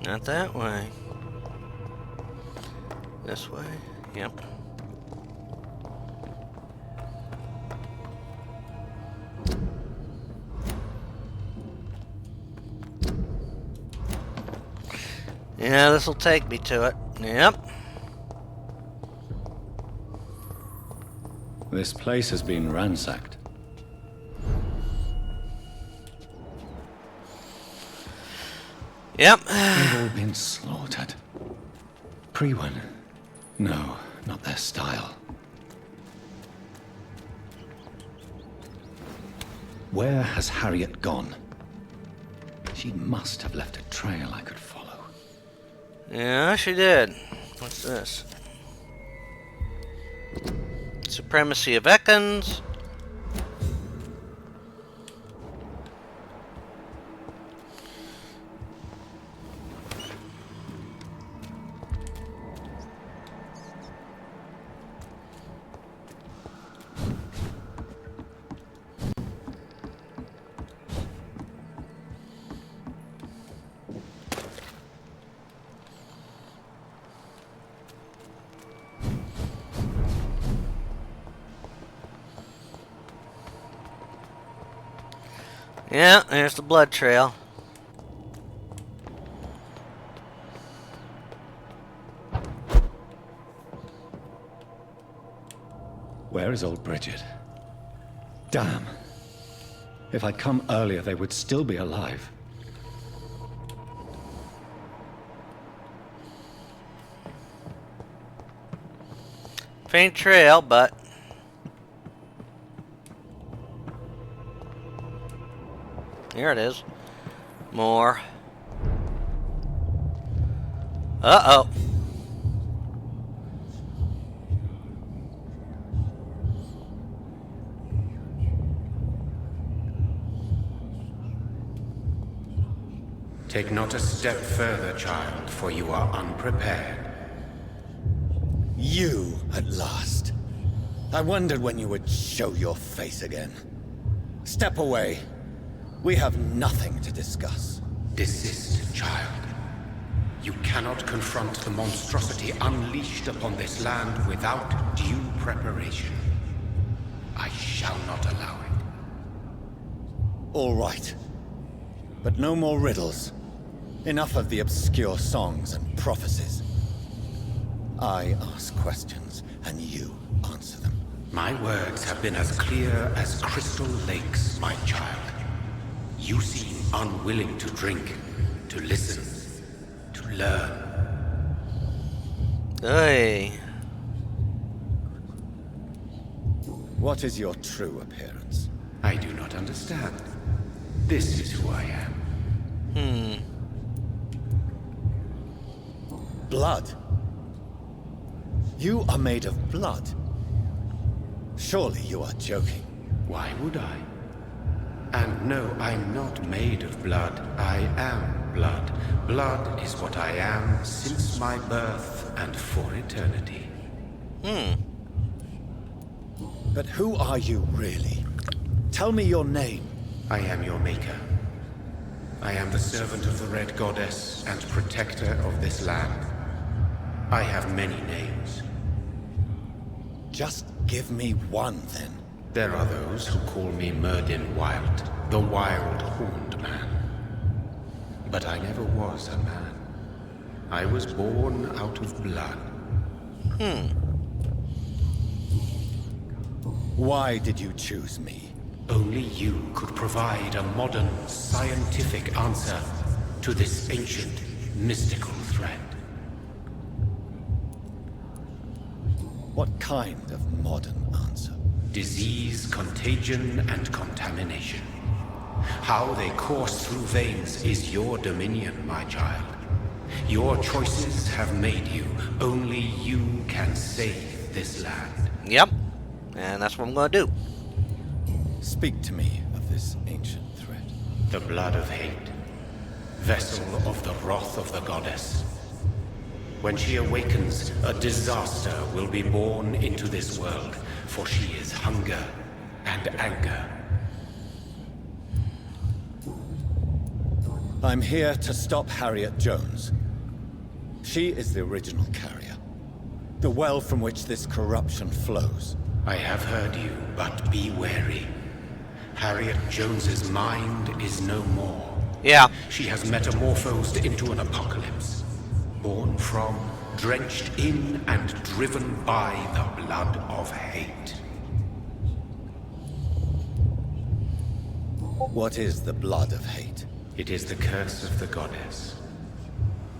Not that way. This way? Yep. Yeah, this'll take me to it. Yep. This place has been ransacked. Yep. They've all been slaughtered. Priwen. No, not their style. Where has Harriet gone? She must have left a trail I could follow. Yeah, she did. What's this? Supremacy of Ekans. Yeah, there's the blood trail. Where is old Bridget? Damn. If I'd come earlier, they would still be alive. Faint trail, but... Here it is. More. Uh-oh. Take not a step further, child, for you are unprepared. You, at last. I wondered when you would show your face again. Step away. We have nothing to discuss. Desist, child. You cannot confront the monstrosity unleashed upon this land without due preparation. I shall not allow it. All right. But no more riddles. Enough of the obscure songs and prophecies. I ask questions, and you answer them. My words have been as clear as crystal lakes, my child. You seem unwilling to drink, to listen, to learn. Hey. What is your true appearance? I do not understand. This is who I am. Blood? You are made of blood. Surely you are joking. Why would I? And no, I'm not made of blood. I am blood. Blood is what I am since my birth and for eternity. But who are you really? Tell me your name. I am your maker. I am the servant of the Red Goddess and protector of this land. I have many names. Just give me one, then. There are those who call me Myrddin Wild, the Wild Horned Man. But I never was a man. I was born out of blood. Why did you choose me? Only you could provide a modern, scientific answer to this ancient, mystical threat. What kind of modern answer? Disease, contagion, and contamination. How they course through veins is your dominion, my child. Your choices have made you. Only you can save this land. Yep. And that's what I'm gonna do. Speak to me of this ancient threat. The blood of hate. Vessel of the wrath of the goddess. When she awakens, a disaster will be born into this world, for she is hunger and anger. I'm here to stop Harriet Jones. She is the original carrier. The well from which this corruption flows. I have heard you, but be wary. Harriet Jones's mind is no more. Yeah. She has metamorphosed into an apocalypse. Born from, drenched in, and driven by the blood of hate. What is the blood of hate? It is the curse of the goddess.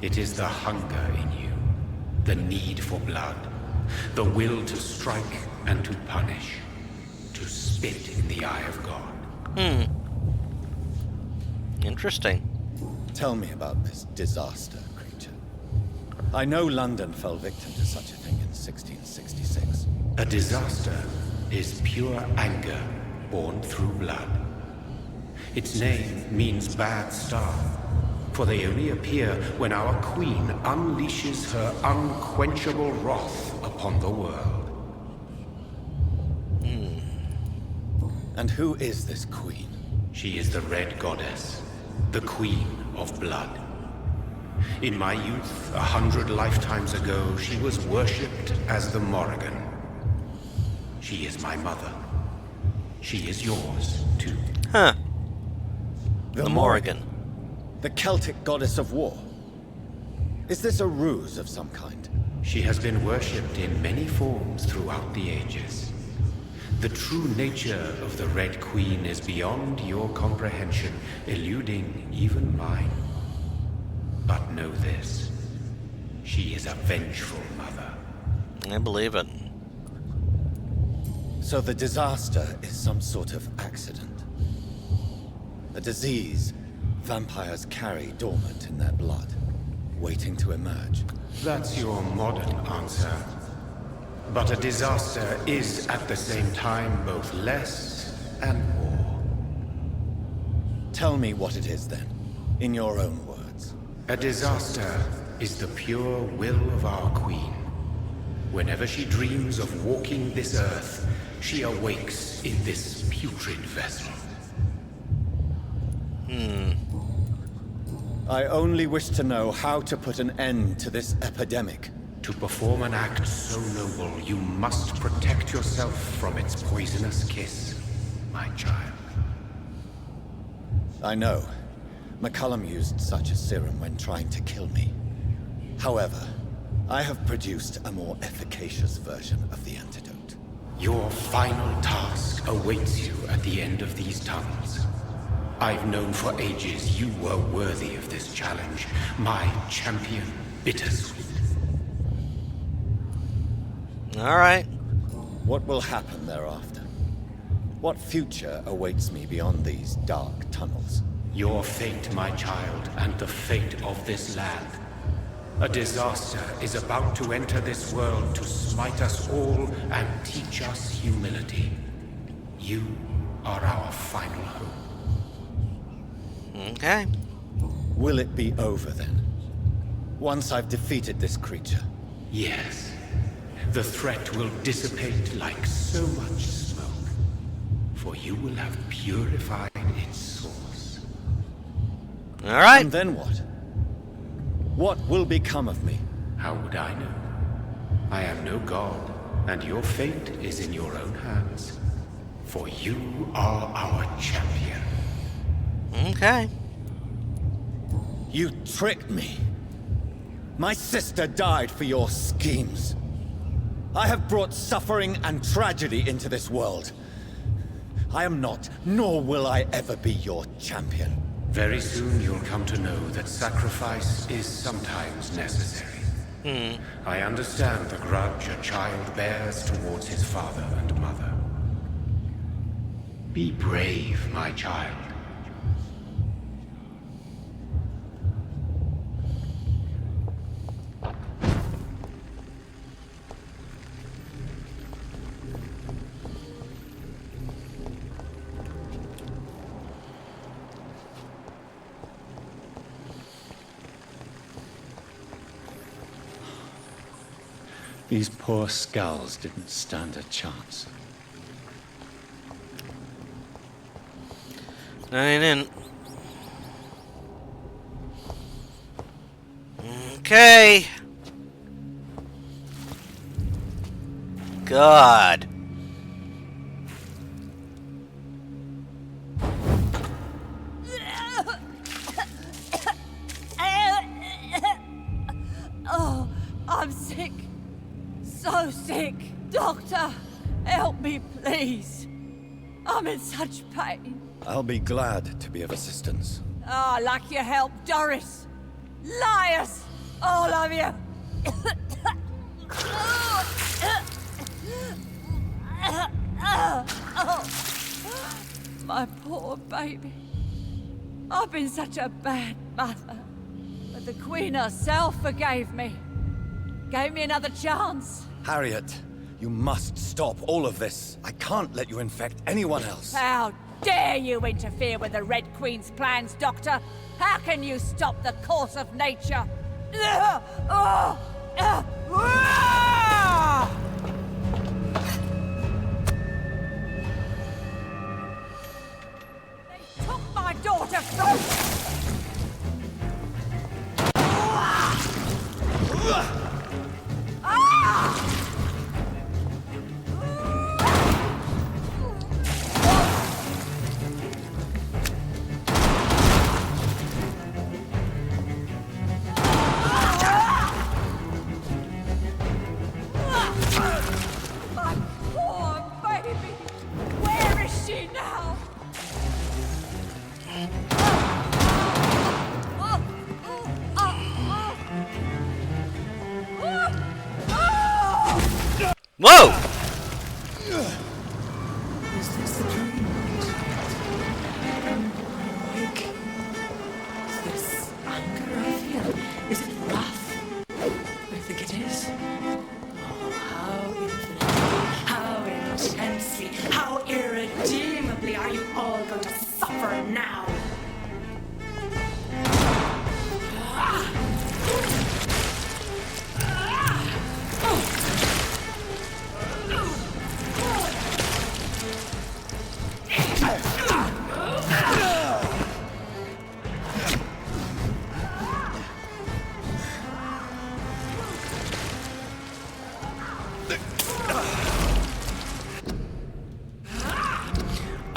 It is the hunger in you, the need for blood, the will to strike and to punish, to spit in the eye of God. Interesting. Tell me about this disaster creature. I know London fell victim to such a thing in 1666. A disaster is pure anger born through blood. Its name means bad star, for they only appear when our queen unleashes her unquenchable wrath upon the world. And who is this queen? She is the Red Goddess, the Queen of Blood. In my youth, 100 lifetimes ago, she was worshipped as the Morrigan. She is my mother. She is yours, too. Huh. The Morrigan. The Celtic goddess of war. Is this a ruse of some kind? She has been worshipped in many forms throughout the ages. The true nature of the Red Queen is beyond your comprehension, eluding even mine. But know this. She is a vengeful mother. I believe it. So the disaster is some sort of accident. A disease vampires carry dormant in their blood, waiting to emerge. That's your modern answer. But a disaster is at the same time both less and more. Tell me what it is then, in your own words. A disaster is the pure will of our queen. Whenever she dreams of walking this earth, she awakes in this putrid vessel. I only wish to know how to put an end to this epidemic. To perform an act so noble, you must protect yourself from its poisonous kiss, my child. I know. McCullum used such a serum when trying to kill me. However, I have produced a more efficacious version of the antidote. Your final task awaits you at the end of these tunnels. I've known for ages you were worthy of this challenge, my champion, Bittersweet. All right. What will happen thereafter? What future awaits me beyond these dark tunnels? Your fate, my child, and the fate of this land. A disaster is about to enter this world to smite us all and teach us humility. You are our final hope. Okay. Will it be over then? Once I've defeated this creature? Yes. The threat will dissipate like so much smoke. For you will have purified its source. All right. And then what? What will become of me? How would I know? I am no god, and your fate is in your own hands. For you are our champion. Okay. You tricked me. My sister died for your schemes. I have brought suffering and tragedy into this world. I am not, nor will I ever be your champion. Very soon you'll come to know that sacrifice is sometimes necessary. I understand the grudge a child bears towards his father and mother. Be brave, my child. These poor skulls didn't stand a chance. I didn't. Okay. God. Oh, I'm sick. So sick. Doctor, help me, please. I'm in such pain. I'll be glad to be of assistance. Ah, like your help, Doris. Liars! All of you! My poor baby. I've been such a bad mother. But the Queen herself forgave me. Gave me another chance. Harriet, you must stop all of this. I can't let you infect anyone else. How dare you interfere with the Red Queen's plans, Doctor? How can you stop the course of nature? They took my daughter from... Whoa! Is this a dream? Am I awake? Is this anger I feel? Is it wrath? I think it is. Oh, how infinitely, how intensely, how irredeemably are you all going to suffer now?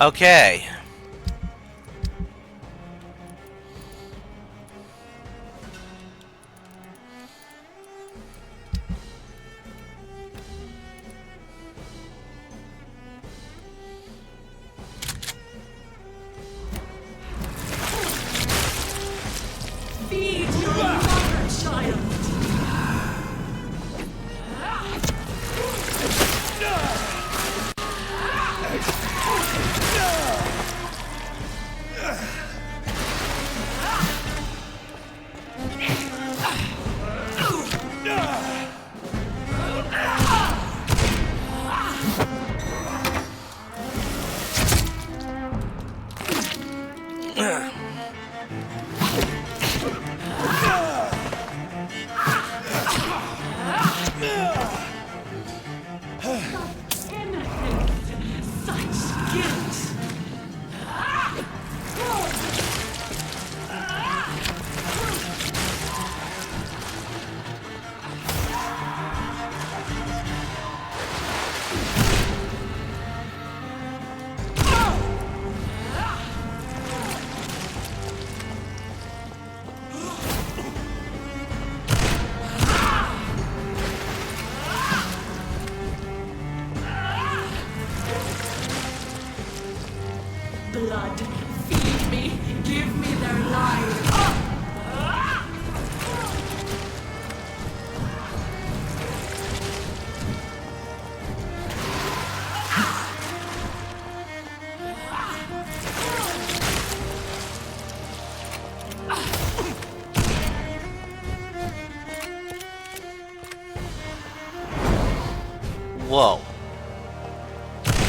Okay. Feed your mother, child! Such guilt! Blood, feed me, give me their lives. Whoa.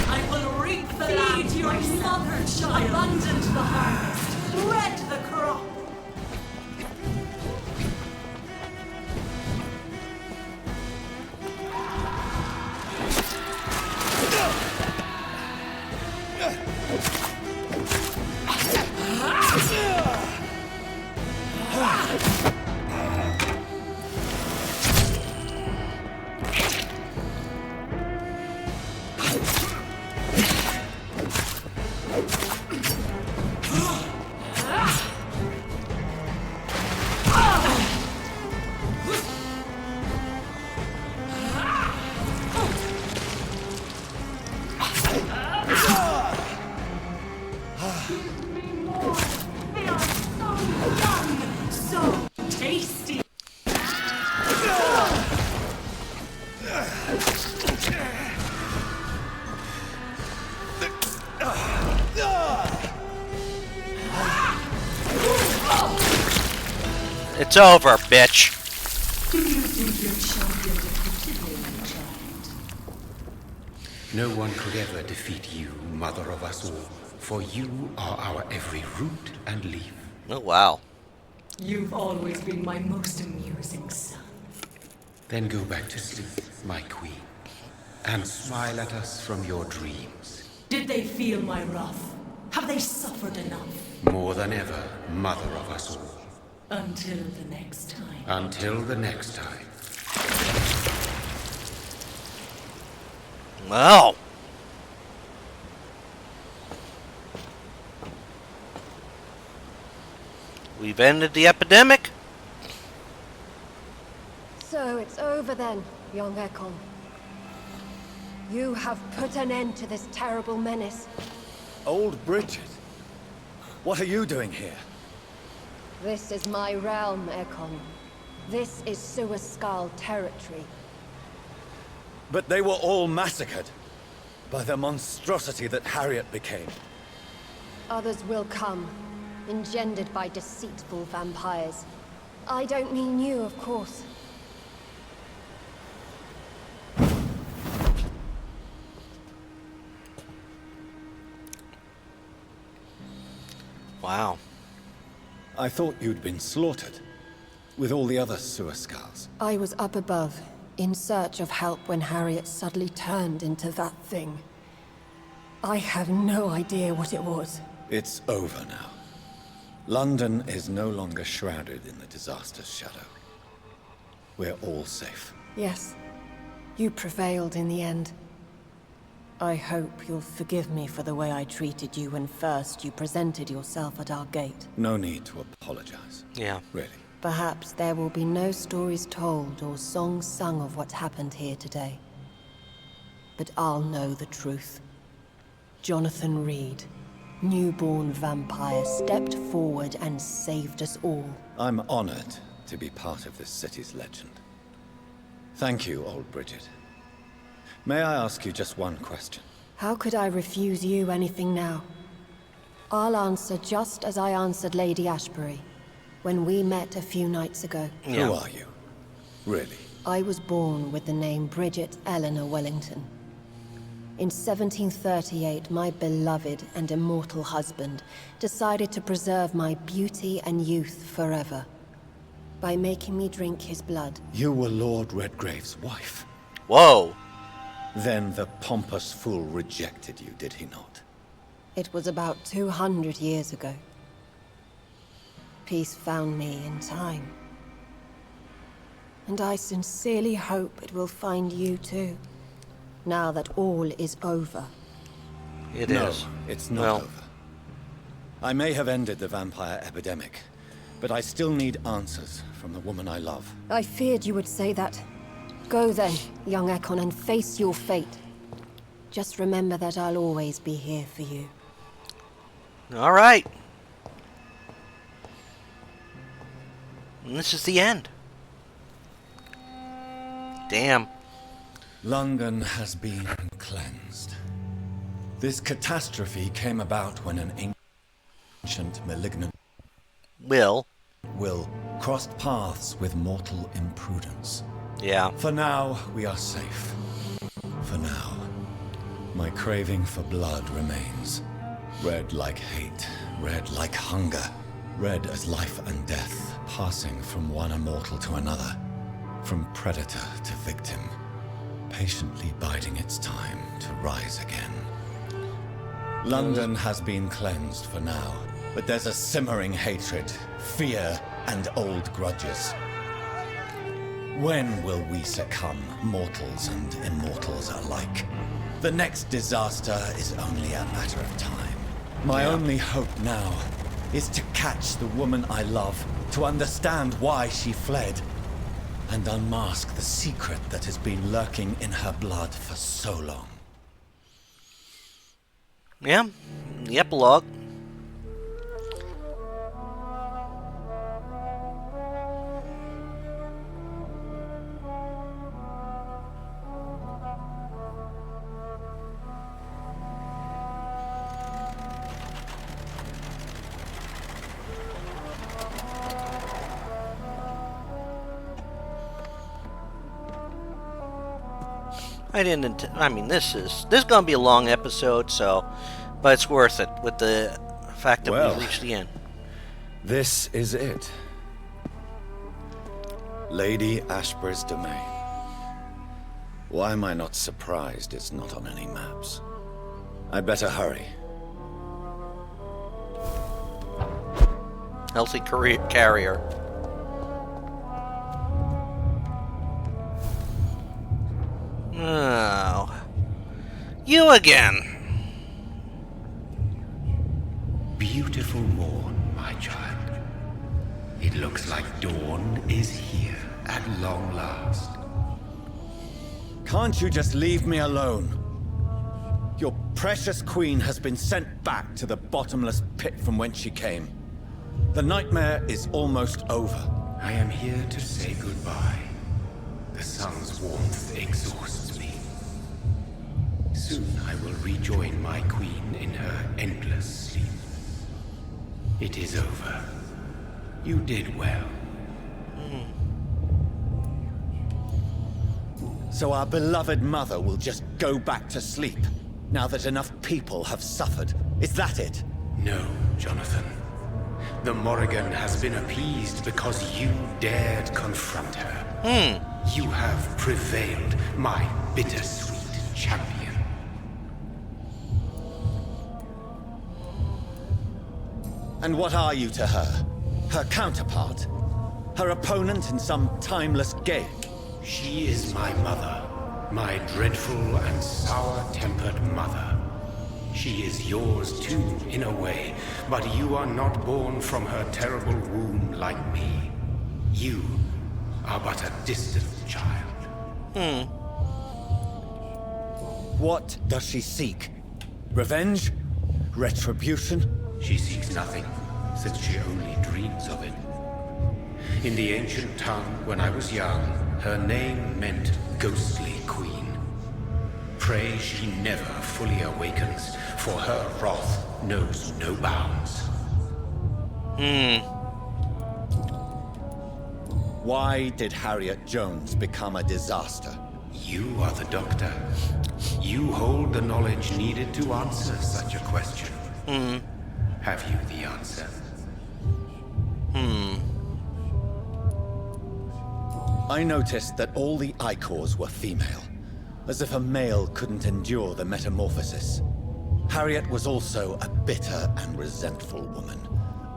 I will reap the land, your mother, child. Abundant the harvest, red the crop. They are so young, so tasty. It's over, bitch. Do you think your champion defeated me, child? No one could ever defeat you, mother of us all, for you are our every root and leaf. Oh, wow. You've always been my most amusing son. Then go back to sleep, my queen, and smile at us from your dreams. Did they feel my wrath? Have they suffered enough? More than ever, mother of us all. Until the next time. Until the next time. Well. We've ended the epidemic. So it's over then, young Ekon. You have put an end to this terrible menace. Old Bridget, what are you doing here? This is my realm, Ekon. This is Suaskal territory. But they were all massacred by the monstrosity that Harriet became. Others will come, engendered by deceitful vampires. I don't mean you, of course. Wow. I thought you'd been slaughtered, with all the other Suascals. I was up above, in search of help when Harriet suddenly turned into that thing. I have no idea what it was. It's over now. London is no longer shrouded in the disaster's shadow. We're all safe. Yes, you prevailed in the end. I hope you'll forgive me for the way I treated you when first you presented yourself at our gate. No need to apologize. Yeah. Really. Perhaps there will be no stories told or songs sung of what happened here today. But I'll know the truth. Jonathan Reed, newborn vampire, stepped forward and saved us all. I'm honored to be part of this city's legend. Thank you, old Bridget. May I ask you just one question? How could I refuse you anything now? I'll answer just as I answered Lady Ashbury when we met a few nights ago. Yeah. Who are you? Really? I was born with the name Bridget Eleanor Wellington. In 1738, my beloved and immortal husband decided to preserve my beauty and youth forever by making me drink his blood. You were Lord Redgrave's wife. Whoa! Then the pompous fool rejected you, did he not? It was about 200 years ago. Peace found me in time. And I sincerely hope it will find you too, now that all is over. It no, is. It's not over. I may have ended the vampire epidemic, but I still need answers from the woman I love. I feared you would say that. Go then, young Ekon, and face your fate. Just remember that I'll always be here for you. All right. And this is the end. Damn. London has been cleansed. This catastrophe came about when an ancient malignant will crossed paths with mortal imprudence. Yeah. For now, we are safe. For now. My craving for blood remains. Red like hate, red like hunger. Red as life and death, passing from one immortal to another. From predator to victim. Patiently biding its time to rise again. London has been cleansed for now, but there's a simmering hatred, fear, and old grudges. When will we succumb, mortals and immortals alike? The next disaster is only a matter of time. My only hope now is to catch the woman I love, to understand why she fled, and unmask the secret that has been lurking in her blood for so long. Yeah, the epilogue. I mean, this is gonna be a long episode, so, but it's worth it with the fact that we reached the end. This is it. Lady Ashbury's domain. Why am I not surprised it's not on any maps? I'd better hurry. Healthy carrier. Oh. You again. Beautiful morn, my child. It looks like dawn is here at long last. Can't you just leave me alone? Your precious queen has been sent back to the bottomless pit from whence she came. The nightmare is almost over. I am here to say goodbye. The sun's warmth exhausts me. Soon I will rejoin my queen in her endless sleep. It is over. You did well. So our beloved mother will just go back to sleep, now that enough people have suffered. Is that it? No, Jonathan. The Morrigan has been appeased because you dared confront her. You have prevailed, my bittersweet champion. And what are you to her? Her counterpart? Her opponent in some timeless game? She is my mother, my dreadful and sour-tempered mother. She is yours too, in a way, but you are not born from her terrible womb like me. You are but a distant child. What does she seek? Revenge? Retribution? She seeks nothing, since she only dreams of it. In the ancient tongue, when I was young, her name meant Ghostly Queen. Pray she never fully awakens, for her wrath knows no bounds. Why did Harriet Jones become a disaster? You are the doctor. You hold the knowledge needed to answer such a question. Have you the answer? I noticed that all the Icors were female, as if a male couldn't endure the metamorphosis. Harriet was also a bitter and resentful woman,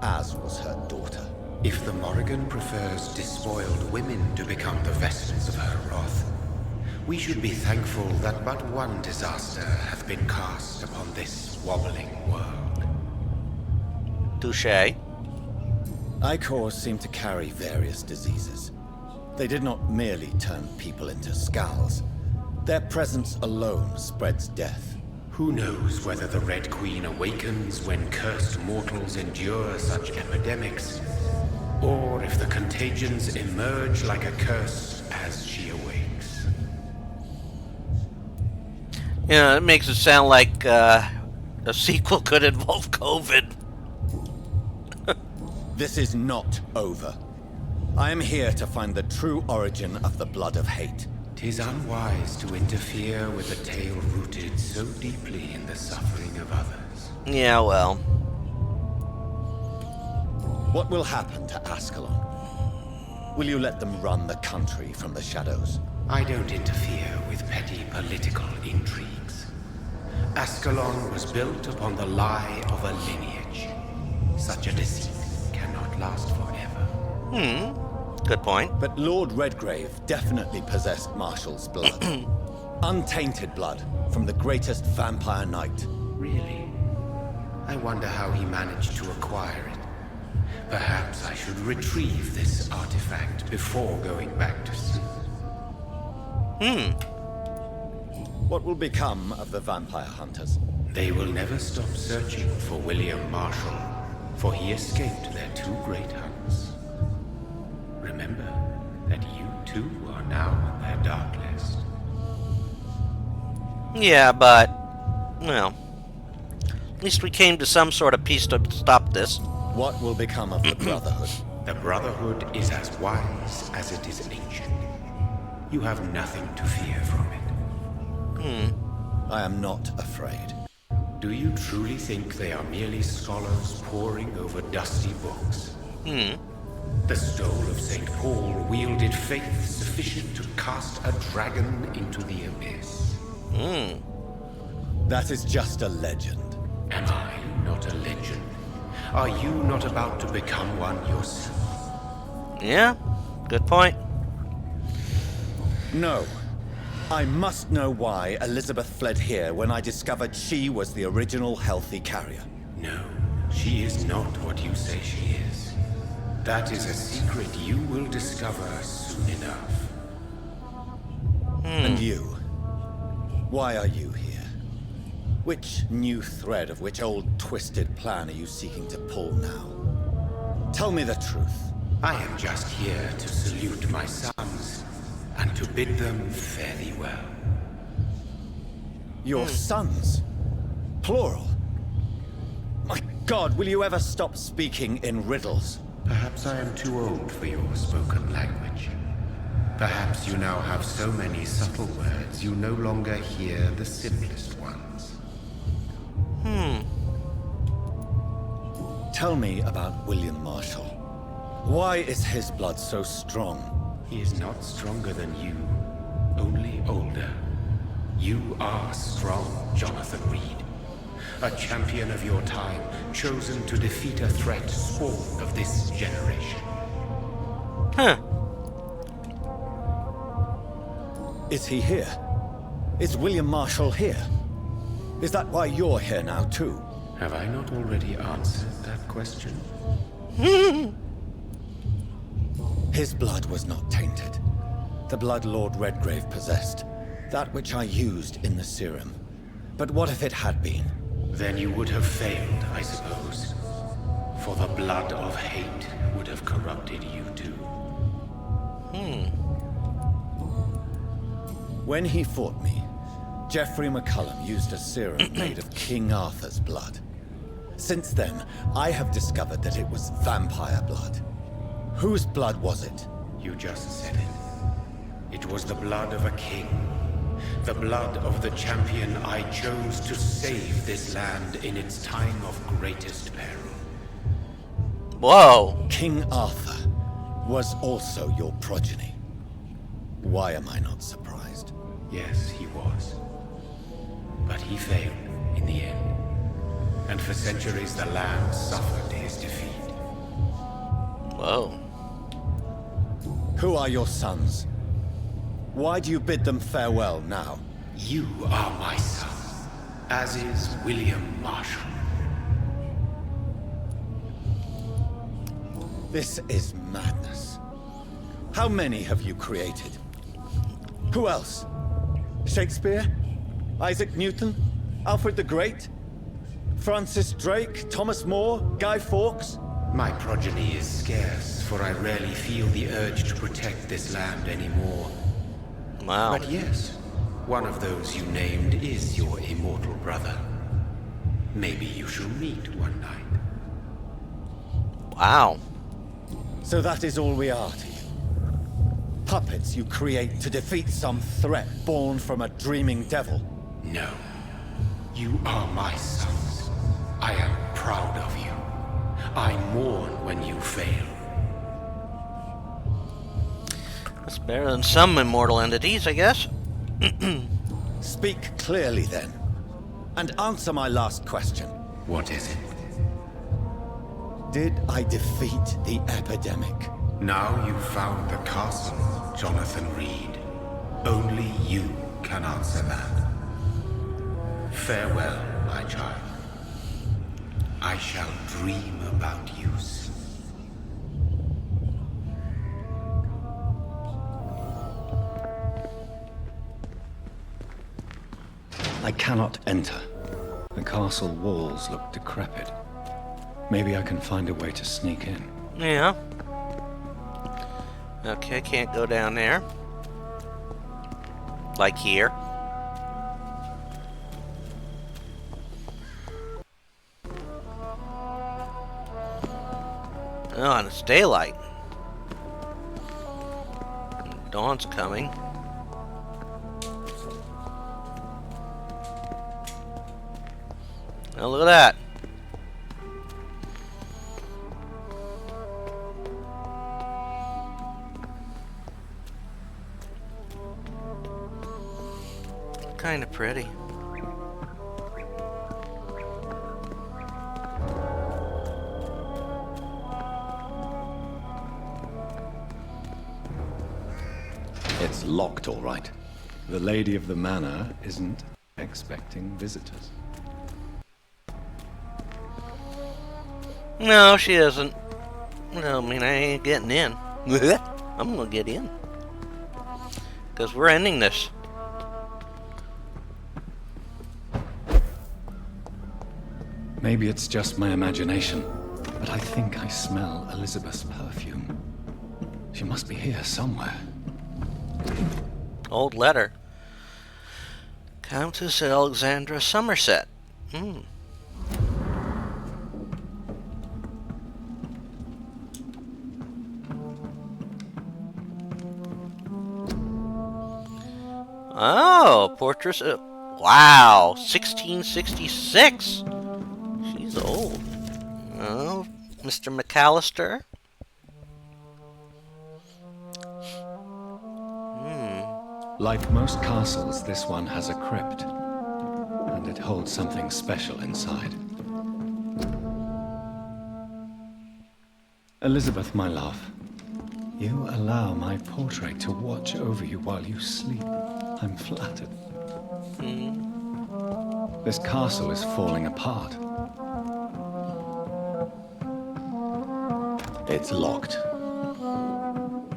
as was her daughter. If the Morrigan prefers despoiled women to become the vessels of her wrath, we should be thankful that but one disaster hath been cast upon this wobbling world. Touché. Icors seem to carry various diseases. They did not merely turn people into skulls. Their presence alone spreads death. Who knows whether the Red Queen awakens when cursed mortals endure such epidemics, or if the contagions emerge like a curse as she awakes. Yeah, it makes it sound like a sequel could involve COVID. This is not over. I am here to find the true origin of the blood of hate. 'Tis unwise to interfere with a tale rooted so deeply in the suffering of others. Yeah, well. What will happen to Ascalon? Will you let them run the country from the shadows? I don't interfere with petty political intrigues. Ascalon was built upon the lie of a lineage. Such a deceit cannot last forever. Good point. But Lord Redgrave definitely possessed Marshall's blood. Untainted blood from the greatest vampire knight. Really? I wonder how he managed to acquire it. Perhaps I should retrieve this artifact before going back to sleep. What will become of the vampire hunters? They will never stop searching for William Marshall, for he escaped their two great hunts. Remember that you too are now on their dark list. Yeah, but, well, at least we came to some sort of peace to stop this. What will become of the Brotherhood? The Brotherhood is as wise as it is ancient. You have nothing to fear from it. I am not afraid. Do you truly think they are merely scholars poring over dusty books? The stole of St. Paul wielded faith sufficient to cast a dragon into the abyss. That is just a legend. Am I not a legend? Are you not about to become one yourself? Yeah, good point. No. I must know why Elizabeth fled here when I discovered she was the original healthy carrier. No, she is not what you say she is. That is a secret you will discover soon enough. And you? Why are you here? Which new thread of which old twisted plan are you seeking to pull now? Tell me the truth. I am just here to salute my sons and to bid them fare thee well. Your sons? Plural? My God, will you ever stop speaking in riddles? Perhaps I am too old for your spoken language. Perhaps you now have so many subtle words you no longer hear the simplest ones. Tell me about William Marshall. Why is his blood so strong? He is not stronger than you, only older. You are strong, Jonathan Reed. A champion of your time, chosen to defeat a threat spawned of this generation. Huh. Is he here? Is William Marshall here? Is that why you're here now, too? Have I not already answered that question? His blood was not tainted. The blood Lord Redgrave possessed. That which I used in the serum. But what if it had been? Then you would have failed, I suppose. For the blood of hate would have corrupted you too. When he fought me, Geoffrey McCullum used a serum made of King Arthur's blood. Since then, I have discovered that it was vampire blood. Whose blood was it? You just said it. It was the blood of a king. The blood of the champion I chose to save this land in its time of greatest peril. Whoa. King Arthur was also your progeny. Why am I not surprised? Yes, he was. But he failed in the end. And for centuries the land suffered his defeat. Whoa. Who are your sons? Why do you bid them farewell now? You are my son, as is William Marshall. This is madness. How many have you created? Who else? Shakespeare? Isaac Newton? Alfred the Great? Francis Drake? Thomas More? Guy Fawkes? My progeny is scarce, for I rarely feel the urge to protect this land anymore. Wow. But yes, one of those you named is your immortal brother. Maybe you shall meet one night. Wow. So that is all we are to you? Puppets you create to defeat some threat born from a dreaming devil? No. You are my sons. I am proud of you. I mourn when you fail. That's better than some immortal entities, I guess. Speak clearly then, and answer my last question. What is it? Did I defeat the epidemic? Now you've found the castle, Jonathan Reed. Only you can answer that. Farewell, my child. I shall dream about you soon. I cannot enter. The castle walls look decrepit. Maybe I can find a way to sneak in. Yeah. Okay, can't go down there. Like here. Oh, and it's daylight. Dawn's coming. Oh, look at that. Kind of pretty. It's locked, all right. The lady of the manor isn't expecting visitors. No, she isn't. I mean, I ain't getting in. I'm gonna get in. Because we're ending this. Maybe it's just my imagination, but I think I smell Elizabeth's perfume. She must be here somewhere. Old letter. Countess Alexandra Somerset. Hmm. Oh, portrait. Wow, 1666. She's old. Oh, Mr. McAllister. Like most castles, this one has a crypt, and it holds something special inside. Elizabeth, my love, you allow my portrait to watch over you while you sleep. I'm flattered. This castle is falling apart. It's locked.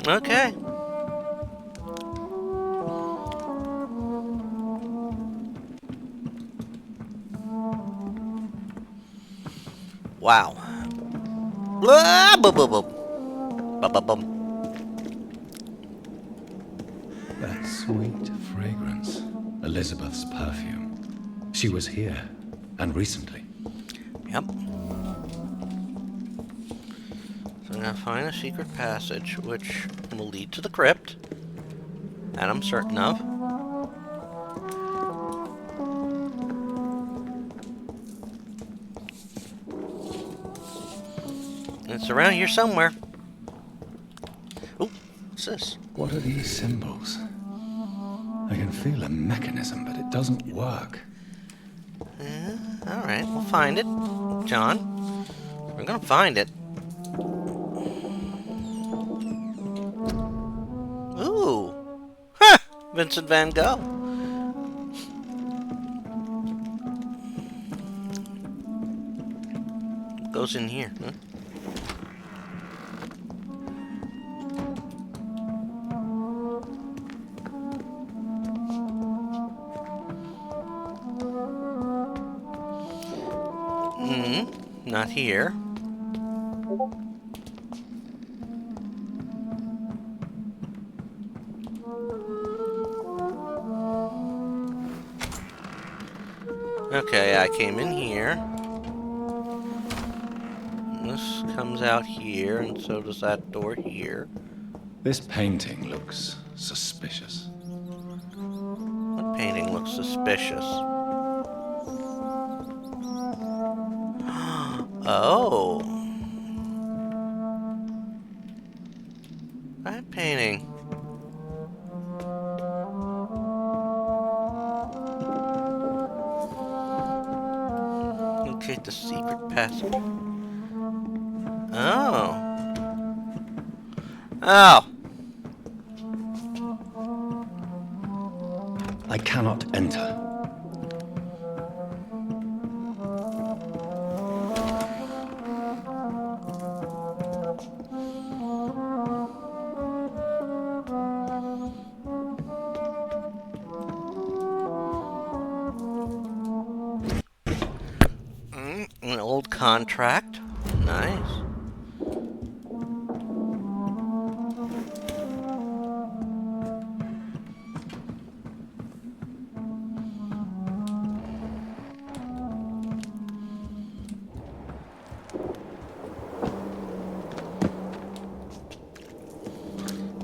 Okay. Wow. Ah, boom, boom, boom. Bum, bum, bum. That sweet fragrance. Elizabeth's perfume. She was here, and recently. Yep. So I'm gonna find a secret passage, which will lead to the crypt. That I'm certain of. It's around here somewhere. Oh, what's this? What are these symbols? I can feel a mechanism, but it doesn't work. Alright, we'll find it, John. We're gonna find it. Ooh! Ha! Vincent van Gogh. Goes in here, huh? Not here. Okay, I came in here. This comes out here, and so does that door here. This painting looks suspicious. What painting looks suspicious? Oh. That painting. Locate the secret passage. Oh. Oh. I cannot enter. An old contract. Nice.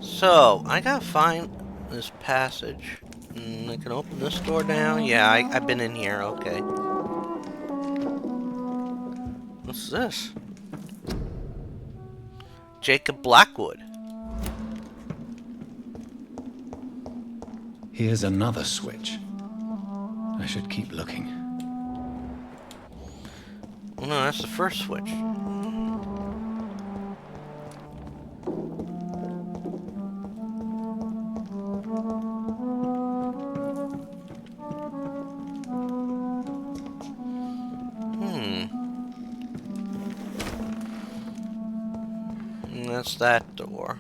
So, I gotta find this passage. I can open this door now. Yeah, I've been in here. Okay. What's this? Jacob Blackwood. Here's another switch. I should keep looking. Oh, no, that's the first switch. That's that door.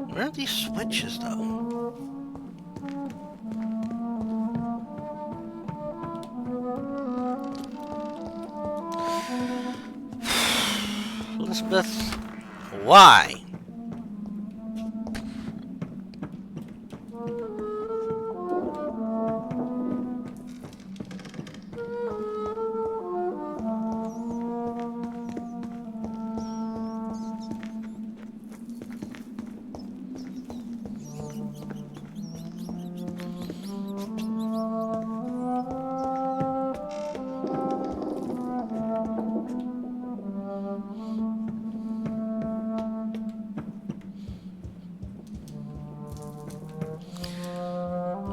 Where are these switches, though? Elizabeth, why?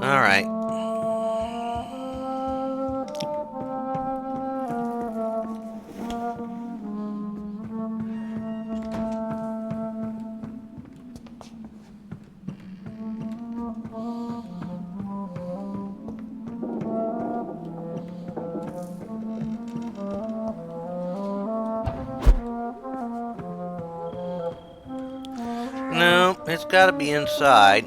Alright. No, it's gotta be inside.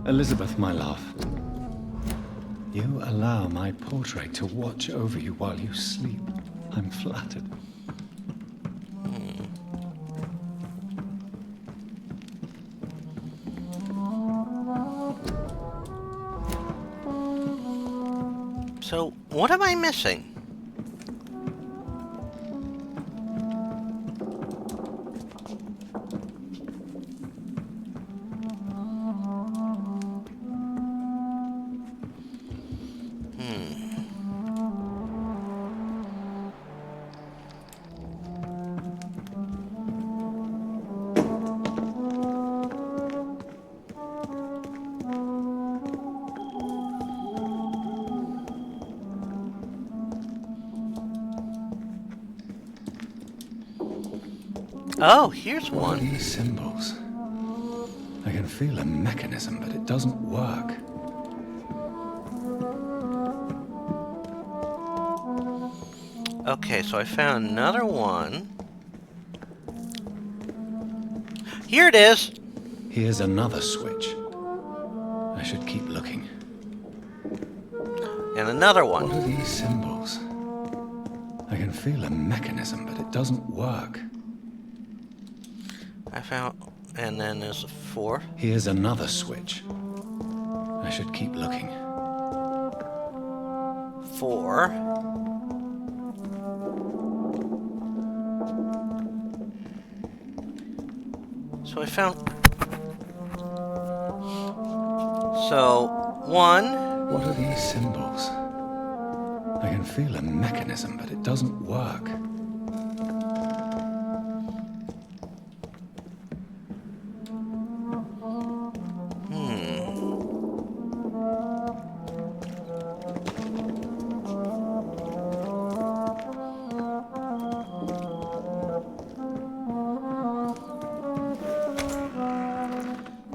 Elizabeth, my love. You allow my portrait to watch over you while you sleep. I'm flattered. So, what am I missing? Oh, here's What are one. these symbols? I can feel a mechanism, but it doesn't work. Okay, so I found another one. Here it is! Here's another switch. I should keep looking. And another one. What are these symbols? I can feel a mechanism, but it doesn't work. I found... And then there's a fourth. Here's another switch. I should keep looking. 4. So I found... So, 1. What are these symbols? I can feel a mechanism, but it doesn't work.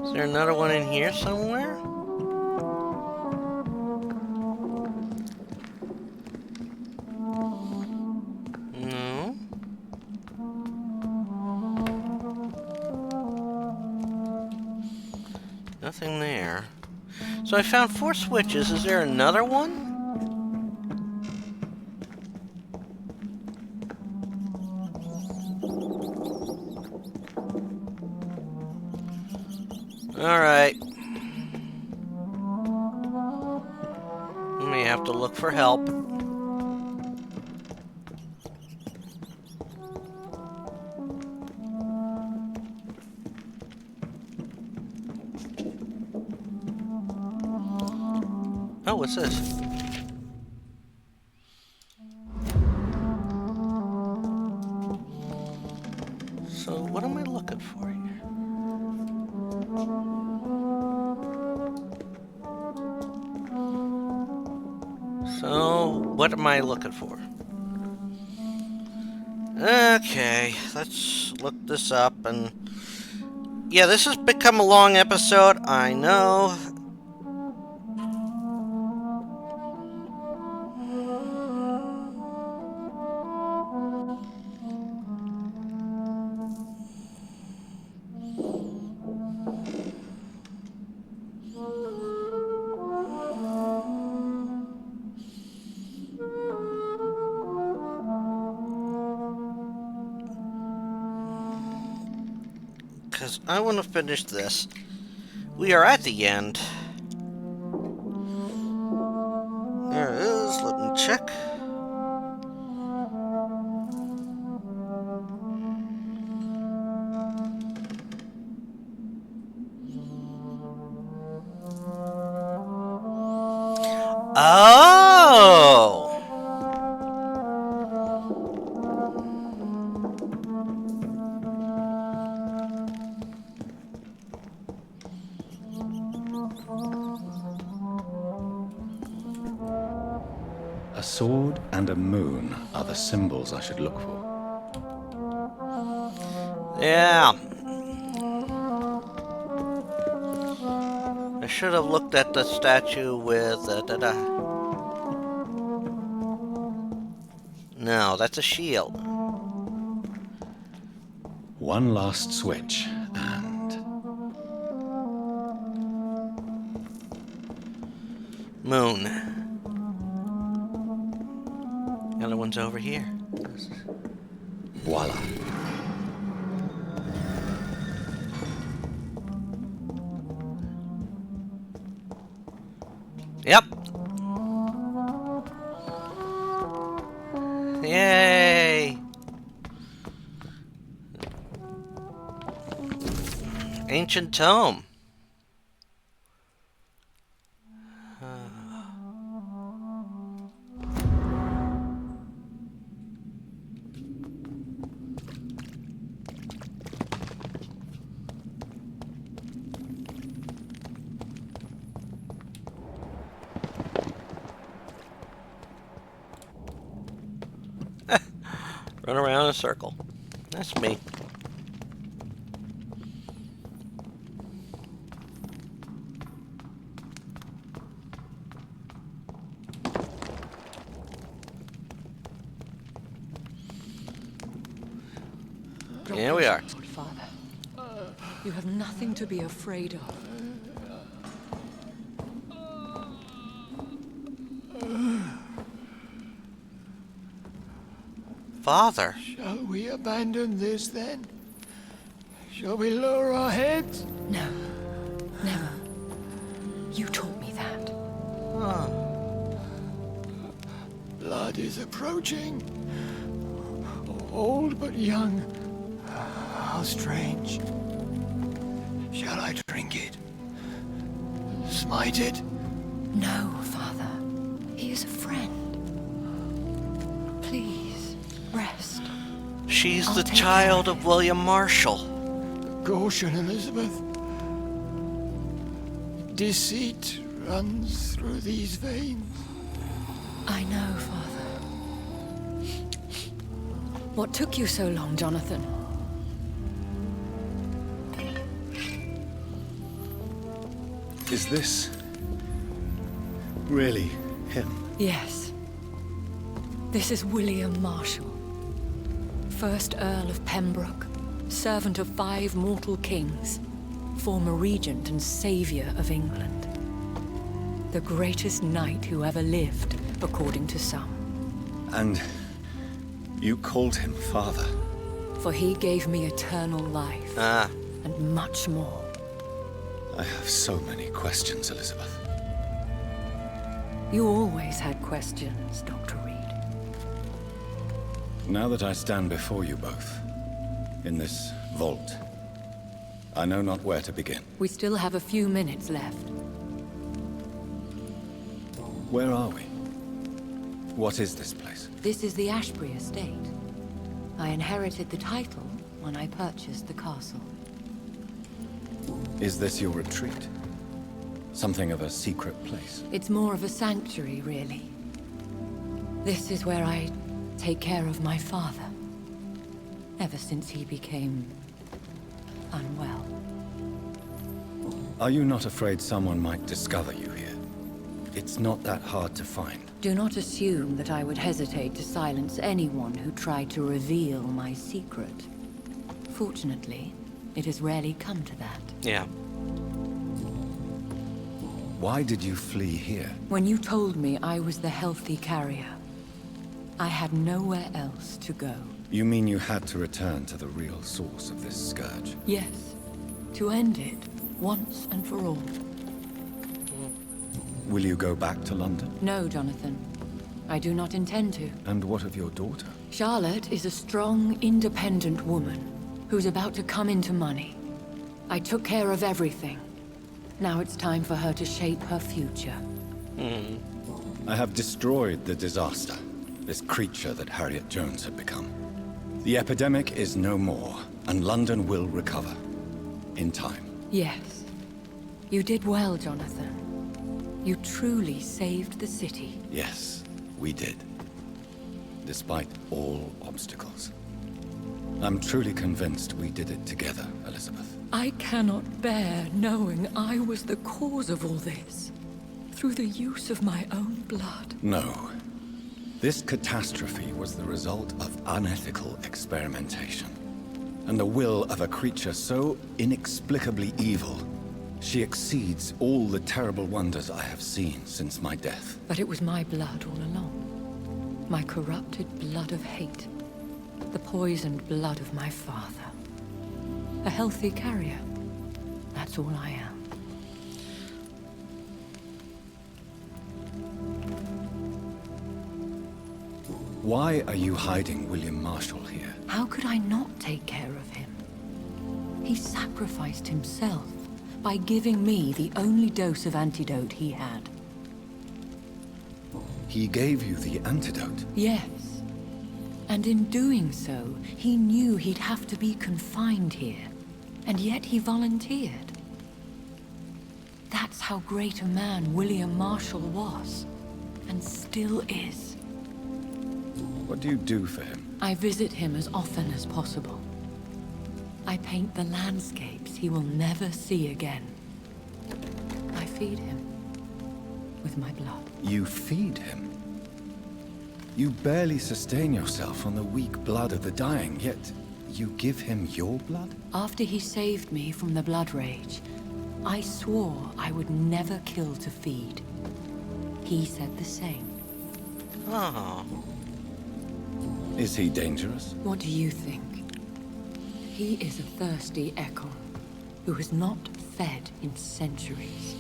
Is there another one in here somewhere? No. Nothing there. So I found 4 switches. Is there another one? Alright. May have to look for help. Oh, what's this? So, what am I looking for here? So, what am I looking for? Okay, let's look this up and... Yeah, this has become a long episode, I know. Because I want to finish this. We are at the end. There it is. Let me check. Oh! A sword and a moon are the symbols I should look for. Yeah. I should have looked at the statue with No, that's a shield. One last switch, and... Moon. The other one's over here. voila. Yep. Yay! Ancient tome. Run around in a circle. That's me. Here we are. Father, you have nothing to be afraid of. Father. Shall we abandon this then? Shall we lower our heads? No, never. You taught me that. Blood is approaching. Old but young. How strange. Shall I drink it? Smite it? No, Father. He is a friend. Please, rest. She's the child of William Marshall. Caution, Elizabeth. Deceit runs through these veins. I know, Father. What took you so long, Jonathan? Is this really him? Yes. This is William Marshall, 1st Earl of Pembroke, servant of 5 mortal kings, former regent and savior of England. The greatest knight who ever lived, according to some. And you called him father? For he gave me eternal life. And much more. I have so many questions, Elizabeth. You always had questions, Dr. Reed. Now that I stand before you both, in this vault, I know not where to begin. We still have a few minutes left. Where are we? What is this place? This is the Ashbury estate. I inherited the title when I purchased the castle. Is this your retreat? Something of a secret place? It's more of a sanctuary, really. This is where I take care of my father. Ever since he became unwell. Are you not afraid someone might discover you here? It's not that hard to find. Do not assume that I would hesitate to silence anyone who tried to reveal my secret. Fortunately, it has rarely come to that. Yeah. Why did you flee here? When you told me I was the healthy carrier, I had nowhere else to go. You mean you had to return to the real source of this scourge? Yes, to end it once and for all. Will you go back to London? No, Jonathan. I do not intend to. And what of your daughter? Charlotte is a strong, independent woman who's about to come into money. I took care of everything. Now it's time for her to shape her future. I have destroyed the disaster, this creature that Harriet Jones had become. The epidemic is no more, and London will recover. In time. Yes. You did well, Jonathan. You truly saved the city. Yes, we did. Despite all obstacles. I'm truly convinced we did it together, Elizabeth. I cannot bear knowing I was the cause of all this. Through the use of my own blood. No. This catastrophe was the result of unethical experimentation. And the will of a creature so inexplicably evil, she exceeds all the terrible wonders I have seen since my death. But it was my blood all along. My corrupted blood of hate. The poisoned blood of my father. A healthy carrier. That's all I am. Why are you hiding William Marshall here? How could I not take care of him? He sacrificed himself by giving me the only dose of antidote he had. He gave you the antidote? Yes. And in doing so, he knew he'd have to be confined here. And yet he volunteered. That's how great a man William Marshall was. And still is. What do you do for him? I visit him as often as possible. I paint the landscapes he will never see again. I feed him with my blood. You feed him? You barely sustain yourself on the weak blood of the dying, yet you give him your blood? After he saved me from the blood rage, I swore I would never kill to feed. He said the same. Oh. Is he dangerous? What do you think? He is a thirsty echo who has not fed in centuries.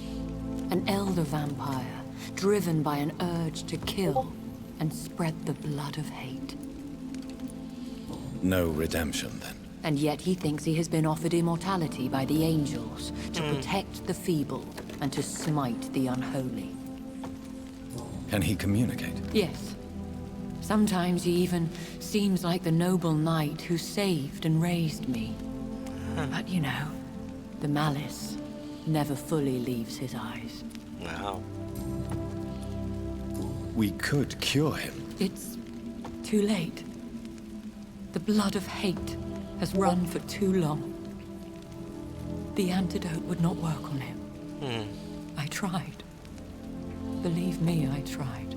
An elder vampire, driven by an urge to kill and spread the blood of hate. No redemption, then? And yet he thinks he has been offered immortality by the angels to protect the feeble and to smite the unholy. Can he communicate? Yes. Sometimes he even seems like the noble knight who saved and raised me. But you know, the malice never fully leaves his eyes. Wow. We could cure him. It's too late. The blood of hate has run for too long. The antidote would not work on him. I tried. Believe me, I tried.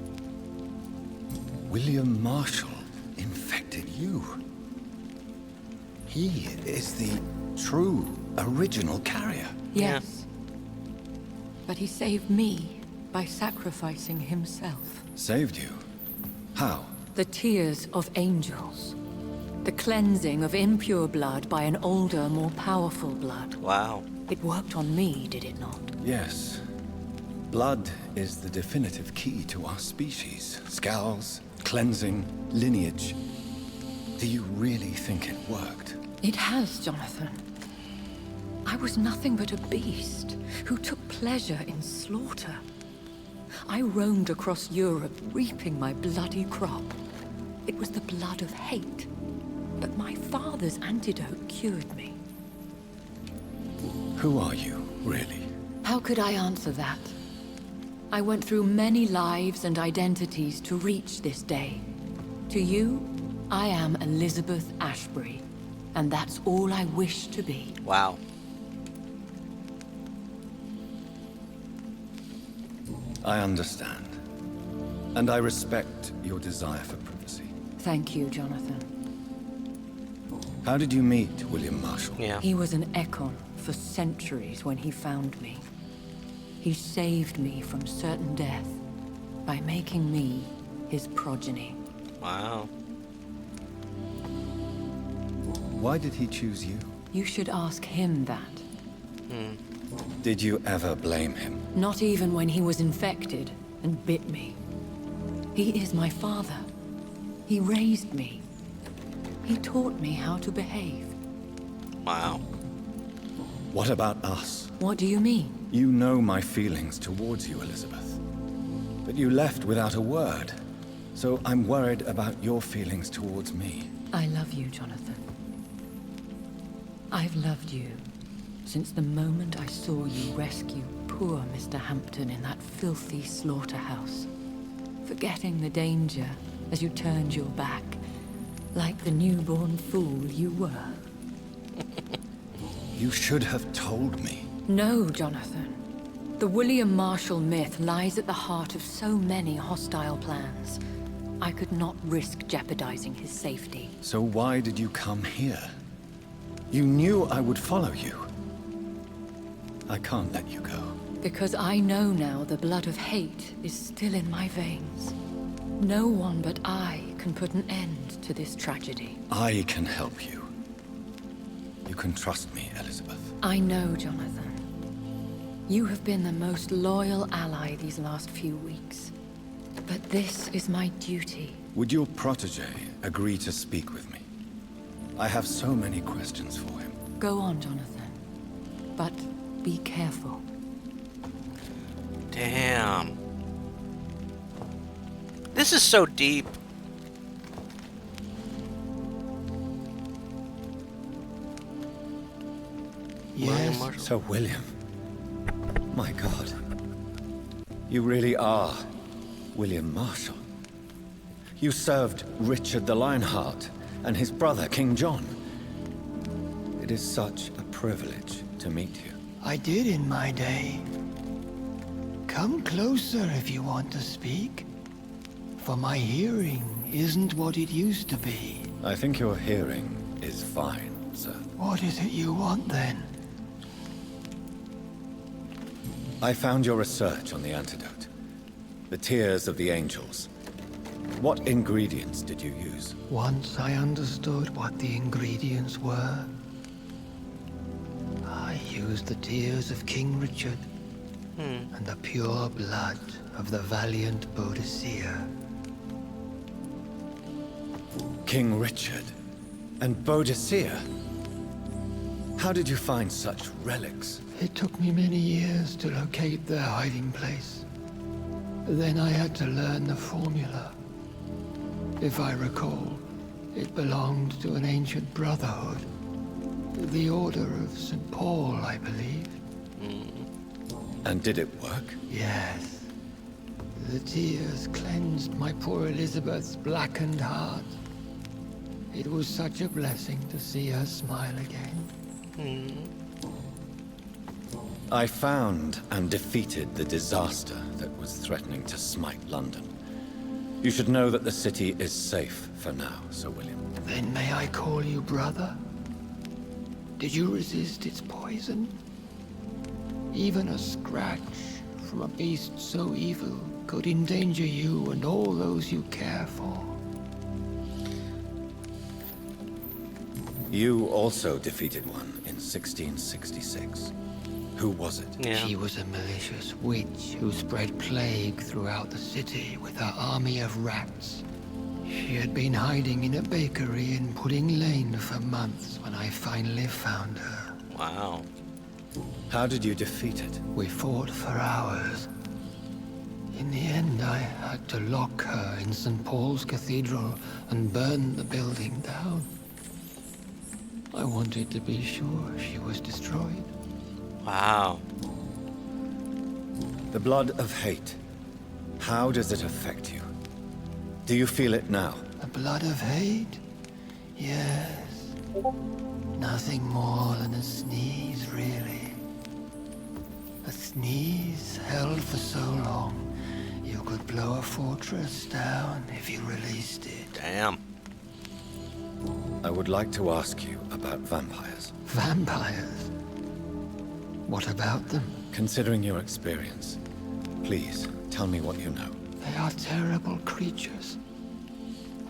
William Marshall infected you. He is the true, original carrier. Yes. But he saved me by sacrificing himself. Saved you? How? The tears of angels. The cleansing of impure blood by an older, more powerful blood. Wow. It worked on me, did it not? Yes. Blood is the definitive key to our species. Scowls, cleansing, lineage. Do you really think it worked? It has, Jonathan. I was nothing but a beast who took pleasure in slaughter. I roamed across Europe, reaping my bloody crop. It was the blood of hate. But my father's antidote cured me. Who are you, really? How could I answer that? I went through many lives and identities to reach this day. To you, I am Elizabeth Ashbury, and that's all I wish to be. Wow. I understand. And I respect your desire for privacy. Thank you, Jonathan. How did you meet William Marshall? Yeah. He was an Ekon for centuries when he found me. He saved me from certain death by making me his progeny. Wow. Why did he choose you? You should ask him that. Did you ever blame him? Not even when he was infected and bit me. He is my father. He raised me. He taught me how to behave. Wow. What about us? What do you mean? You know my feelings towards you, Elizabeth. But you left without a word. So I'm worried about your feelings towards me. I love you, Jonathan. I've loved you since the moment I saw you rescue poor Mr. Hampton in that filthy slaughterhouse. Forgetting the danger as you turned your back, like the newborn fool you were. You should have told me. No, Jonathan. The William Marshall myth lies at the heart of so many hostile plans. I could not risk jeopardizing his safety. So why did you come here? You knew I would follow you. I can't let you go. Because I know now the blood of hate is still in my veins. No one but I can put an end to this tragedy. I can help you. You can trust me, Elizabeth. I know, Jonathan. You have been the most loyal ally these last few weeks. But this is my duty. Would your protege agree to speak with me? I have so many questions for him. Go on, Jonathan. But be careful. Damn. This is so deep. Yes. So, William. My God. You really are William Marshall. You served Richard the Lionheart and his brother, King John. It is such a privilege to meet you. I did in my day. Come closer if you want to speak. For my hearing isn't what it used to be. I think your hearing is fine, sir. What is it you want then? I found your research on the antidote. The tears of the angels. What ingredients did you use? Once I understood what the ingredients were, I used the tears of King Richard and the pure blood of the valiant Boadicea. King Richard and Boadicea? How did you find such relics? It took me many years to locate their hiding place. Then I had to learn the formula. If I recall, it belonged to an ancient brotherhood. The Order of St. Paul, I believe. And did it work? Yes. The tears cleansed my poor Elizabeth's blackened heart. It was such a blessing to see her smile again. I found and defeated the disaster that was threatening to smite London. You should know that the city is safe for now, Sir William. Then may I call you brother? Did you resist its poison? Even a scratch from a beast so evil could endanger you and all those you care for. You also defeated one in 1666. Who was it? She was a malicious witch who spread plague throughout the city with her army of rats. She had been hiding in a bakery in Pudding Lane for months when I finally found her. Wow. How did you defeat it? We fought for hours. In the end, I had to lock her in St. Paul's Cathedral and burn the building down. I wanted to be sure she was destroyed. Wow. The blood of hate. How does it affect you? Do you feel it now? The blood of hate? Yes. Nothing more than a sneeze, really. A sneeze held for so long, you could blow a fortress down if you released it. Damn. I would like to ask you about vampires. Vampires? What about them? Considering your experience, please tell me what you know. They are terrible creatures.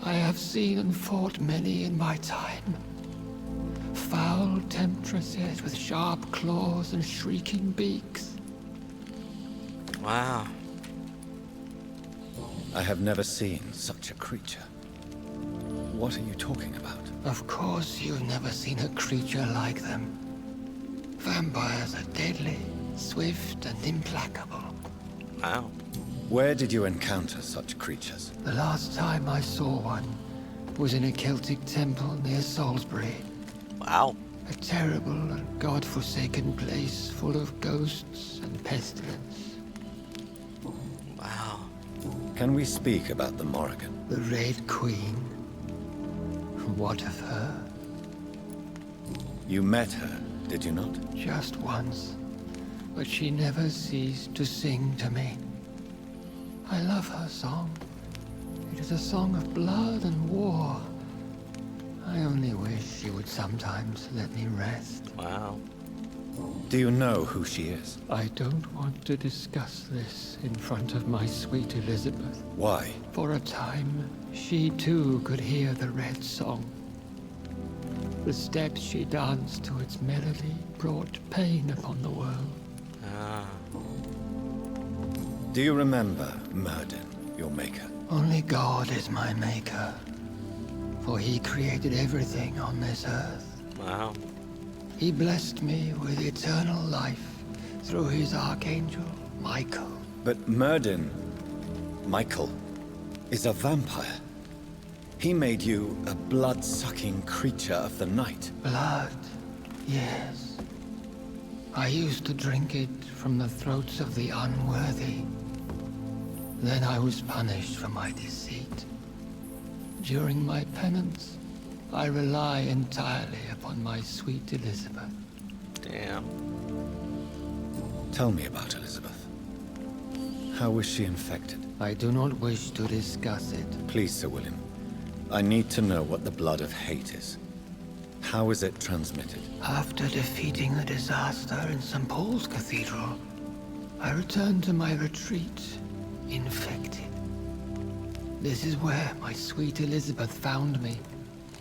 I have seen and fought many in my time. Foul temptresses with sharp claws and shrieking beaks. Wow. I have never seen such a creature. What are you talking about? Of course you've never seen a creature like them. Vampires are deadly, swift and implacable. Wow. Where did you encounter such creatures? The last time I saw one was in a Celtic temple near Salisbury. Wow. A terrible and god-forsaken place full of ghosts and pestilence. Wow. Can we speak about the Morrigan? The Red Queen? What of her? You met her, did you not? Just once. But she never ceased to sing to me. I love her song. It is a song of blood and war. I only wish she would sometimes let me rest. Wow. Do you know who she is? I don't want to discuss this in front of my sweet Elizabeth. Why? For a time, she too could hear the Red Song. The steps she danced to its melody brought pain upon the world. Ah. Do you remember Myrddin, your maker? Only God is my maker. For he created everything on this earth. Wow. He blessed me with eternal life through his archangel, Michael. But Myrddin, Michael, is a vampire. He made you a blood-sucking creature of the night. Blood, yes. I used to drink it from the throats of the unworthy. Then I was punished for my deceit. During my penance, I rely entirely upon my sweet Elizabeth. Damn. Tell me about Elizabeth. How was she infected? I do not wish to discuss it. Please, Sir William. I need to know what the blood of hate is. How is it transmitted? After defeating the disaster in St. Paul's Cathedral, I returned to my retreat, infected. This is where my sweet Elizabeth found me,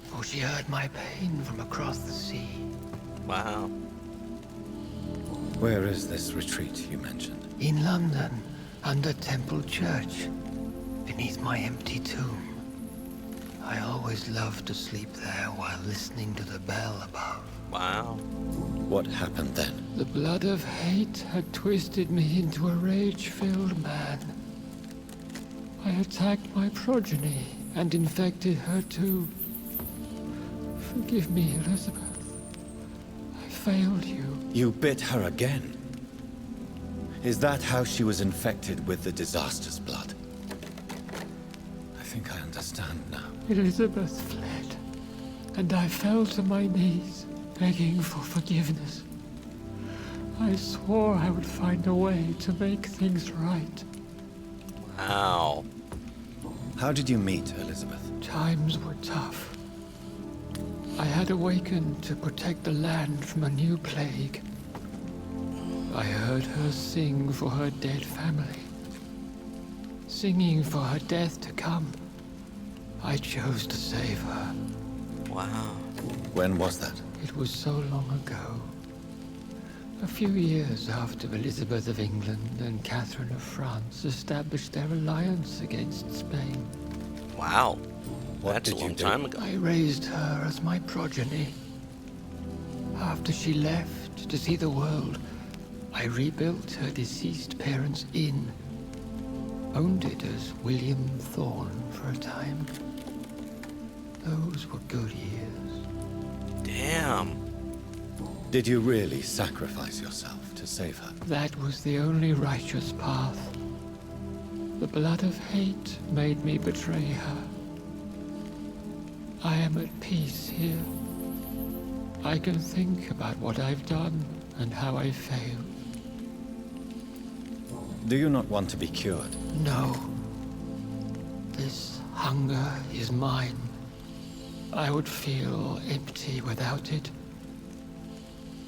for she heard my pain from across the sea. Wow. Where is this retreat you mentioned? In London, under Temple Church, beneath my empty tomb. I always loved to sleep there while listening to the bell above. Wow. What happened then? The blood of hate had twisted me into a rage-filled man. I attacked my progeny and infected her too. Forgive me, Elizabeth. I failed you. You bit her again? Is that how she was infected with the disaster's blood? I think I understand now. Elizabeth fled, and I fell to my knees, begging for forgiveness. I swore I would find a way to make things right. Wow. How did you meet Elizabeth? Times were tough. I had awakened to protect the land from a new plague. I heard her sing for her dead family. Singing for her death to come. I chose to save her. Wow. When was that? It was so long ago. A few years after Elizabeth of England and Catherine of France established their alliance against Spain. Wow. What That's a did you long do? time ago. I raised her as my progeny. After she left to see the world, I rebuilt her deceased parents' inn. Owned it as William Thorne for a time. Those were good years. Damn. Did you really sacrifice yourself to save her? That was the only righteous path. The blood of hate made me betray her. I am at peace here. I can think about what I've done and how I failed. Do you not want to be cured? No. This hunger is mine. I would feel empty without it.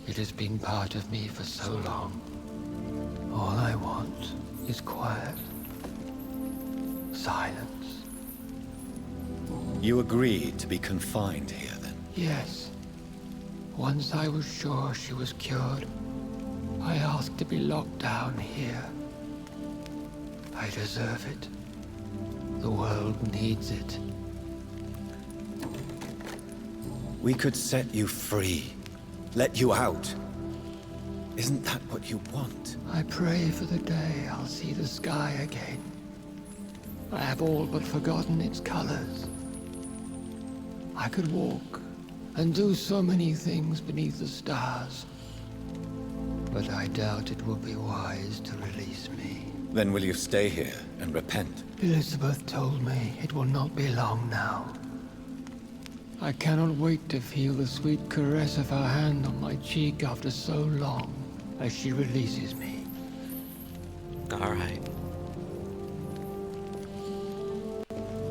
It has been part of me for so long. All I want is quiet. Silence. You agreed to be confined here, then? Yes. Once I was sure she was cured, I asked to be locked down here. I deserve it. The world needs it. We could set you free. Let you out. Isn't that what you want? I pray for the day I'll see the sky again. I have all but forgotten its colors. I could walk and do so many things beneath the stars. But I doubt it will be wise to release me. Then will you stay here and repent? Elizabeth told me it will not be long now. I cannot wait to feel the sweet caress of her hand on my cheek after so long as she releases me. All right.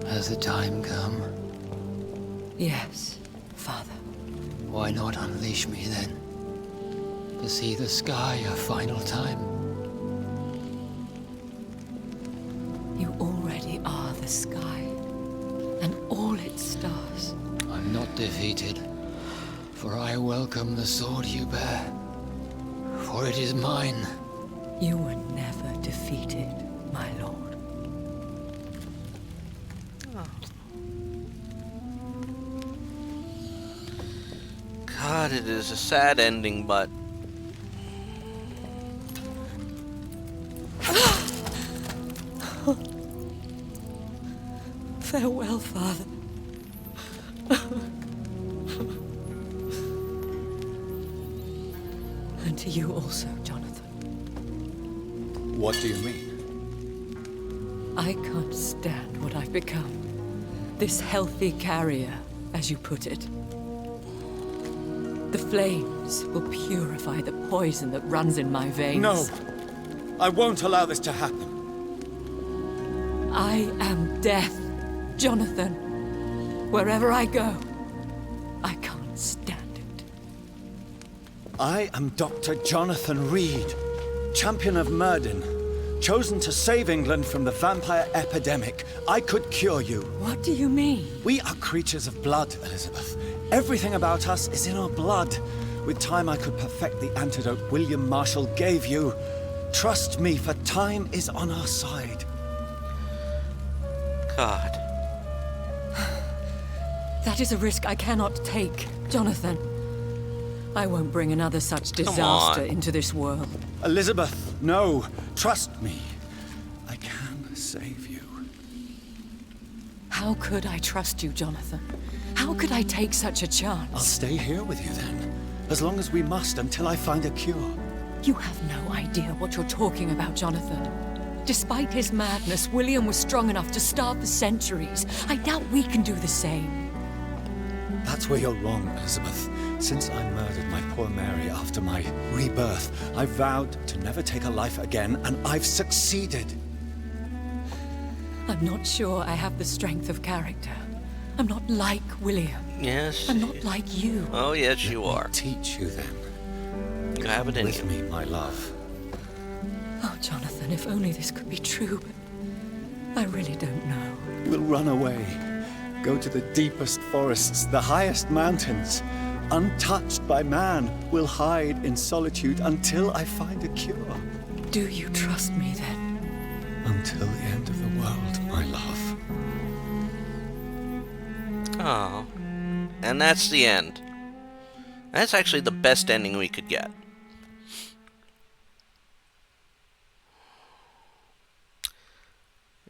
Has the time come? Yes, Father. Why not unleash me then? To see the sky a final time? You already are the sky, and all its stars. I'm not defeated, for I welcome the sword you bear, for it is mine. You were never defeated, my lord. God, it is a sad ending, but... Farewell, Father. And to you also, Jonathan. What do you mean? I can't stand what I've become. This healthy carrier, as you put it. The flames will purify the poison that runs in my veins. No! I won't allow this to happen. I am death, Jonathan. Wherever I go, I can't stand it. I am Dr. Jonathan Reed, champion of Myrddin, chosen to save England from the vampire epidemic. I could cure you. What do you mean? We are creatures of blood, Elizabeth. Everything about us is in our blood. With time, I could perfect the antidote William Marshall gave you. Trust me, for time is on our side. God. That is a risk I cannot take, Jonathan. I won't bring another such disaster into this world. Elizabeth, no. Trust me. I can save you. How could I trust you, Jonathan? How could I take such a chance? I'll stay here with you then. As long as we must, until I find a cure. You have no idea what you're talking about, Jonathan. Despite his madness, William was strong enough to starve for centuries. I doubt we can do the same. That's where you're wrong, Elizabeth. Since I murdered my poor Mary after my rebirth, I vowed to never take a life again, and I've succeeded. I'm not sure I have the strength of character. I'm not like William. Yes. I'm not like you. Oh, yes, you are. Teach you then. You have it in with you. me, my love. Oh, Jonathan, if only this could be true, but I really don't know. We'll run away. Go to the deepest forests, the highest mountains. Untouched by man, we'll hide in solitude until I find a cure. Do you trust me then? Until the end of the world, my love. Oh. And that's the end. That's actually the best ending we could get.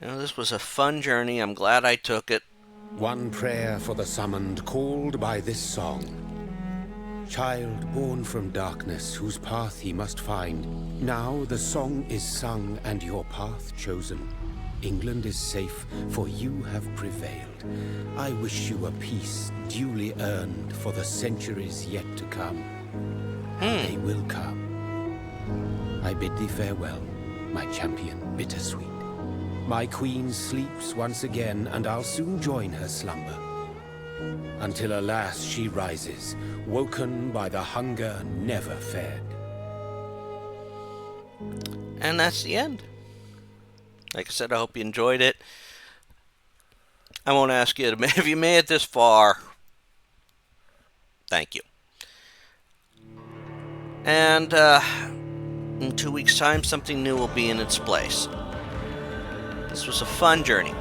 You know, this was a fun journey. I'm glad I took it. One prayer for the summoned called by this song. Child born from darkness, whose path he must find. Now the song is sung and your path chosen. England is safe, for you have prevailed. I wish you a peace duly earned for the centuries yet to come. And they will come. I bid thee farewell, my champion bittersweet. My queen sleeps once again, and I'll soon join her slumber. Until alas she rises, woken by the hunger never fed. And that's the end. Like I said, I hope you enjoyed it. I won't ask you to, if you made it this far, thank you. And in 2 weeks' time, something new will be in its place. This was a fun journey.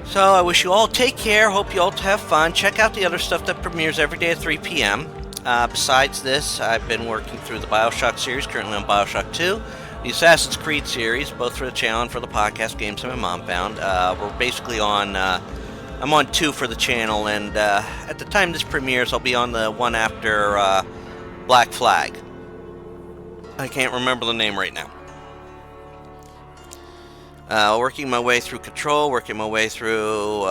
So I wish you all take care. Hope you all have fun. Check out the other stuff that premieres every day at 3 p.m. Besides this, I've been working through the BioShock series, currently on BioShock 2. the Assassin's Creed series, both for the channel and for the podcast, Games My Mom Found. We're basically on, I'm on 2 for the channel, and at the time this premieres, I'll be on the one after Black Flag. I can't remember the name right now. Working my way through Control, working my way through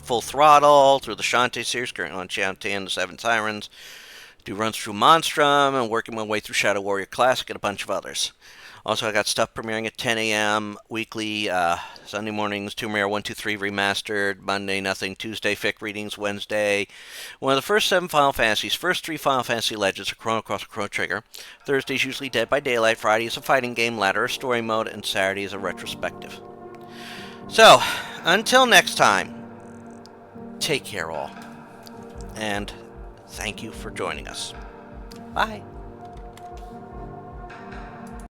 Full Throttle, through the Shantae series, currently on Shantae and the Seven Sirens. Do runs through Monstrum, and working my way through Shadow Warrior Classic and a bunch of others. Also, I got stuff premiering at 10 a.m. weekly, Sunday mornings, Tomb Raider 1, 2, 3 Remastered, Monday, nothing, Tuesday, Fic readings, Wednesday, one of the first 7 Final Fantasies, first 3 Final Fantasy Legends, a Chrono Cross, a Chrono Trigger. Thursday's usually Dead by Daylight, Friday is a fighting game, ladder, a story mode, and Saturday is a retrospective. So, until next time, take care all, and thank you for joining us. Bye.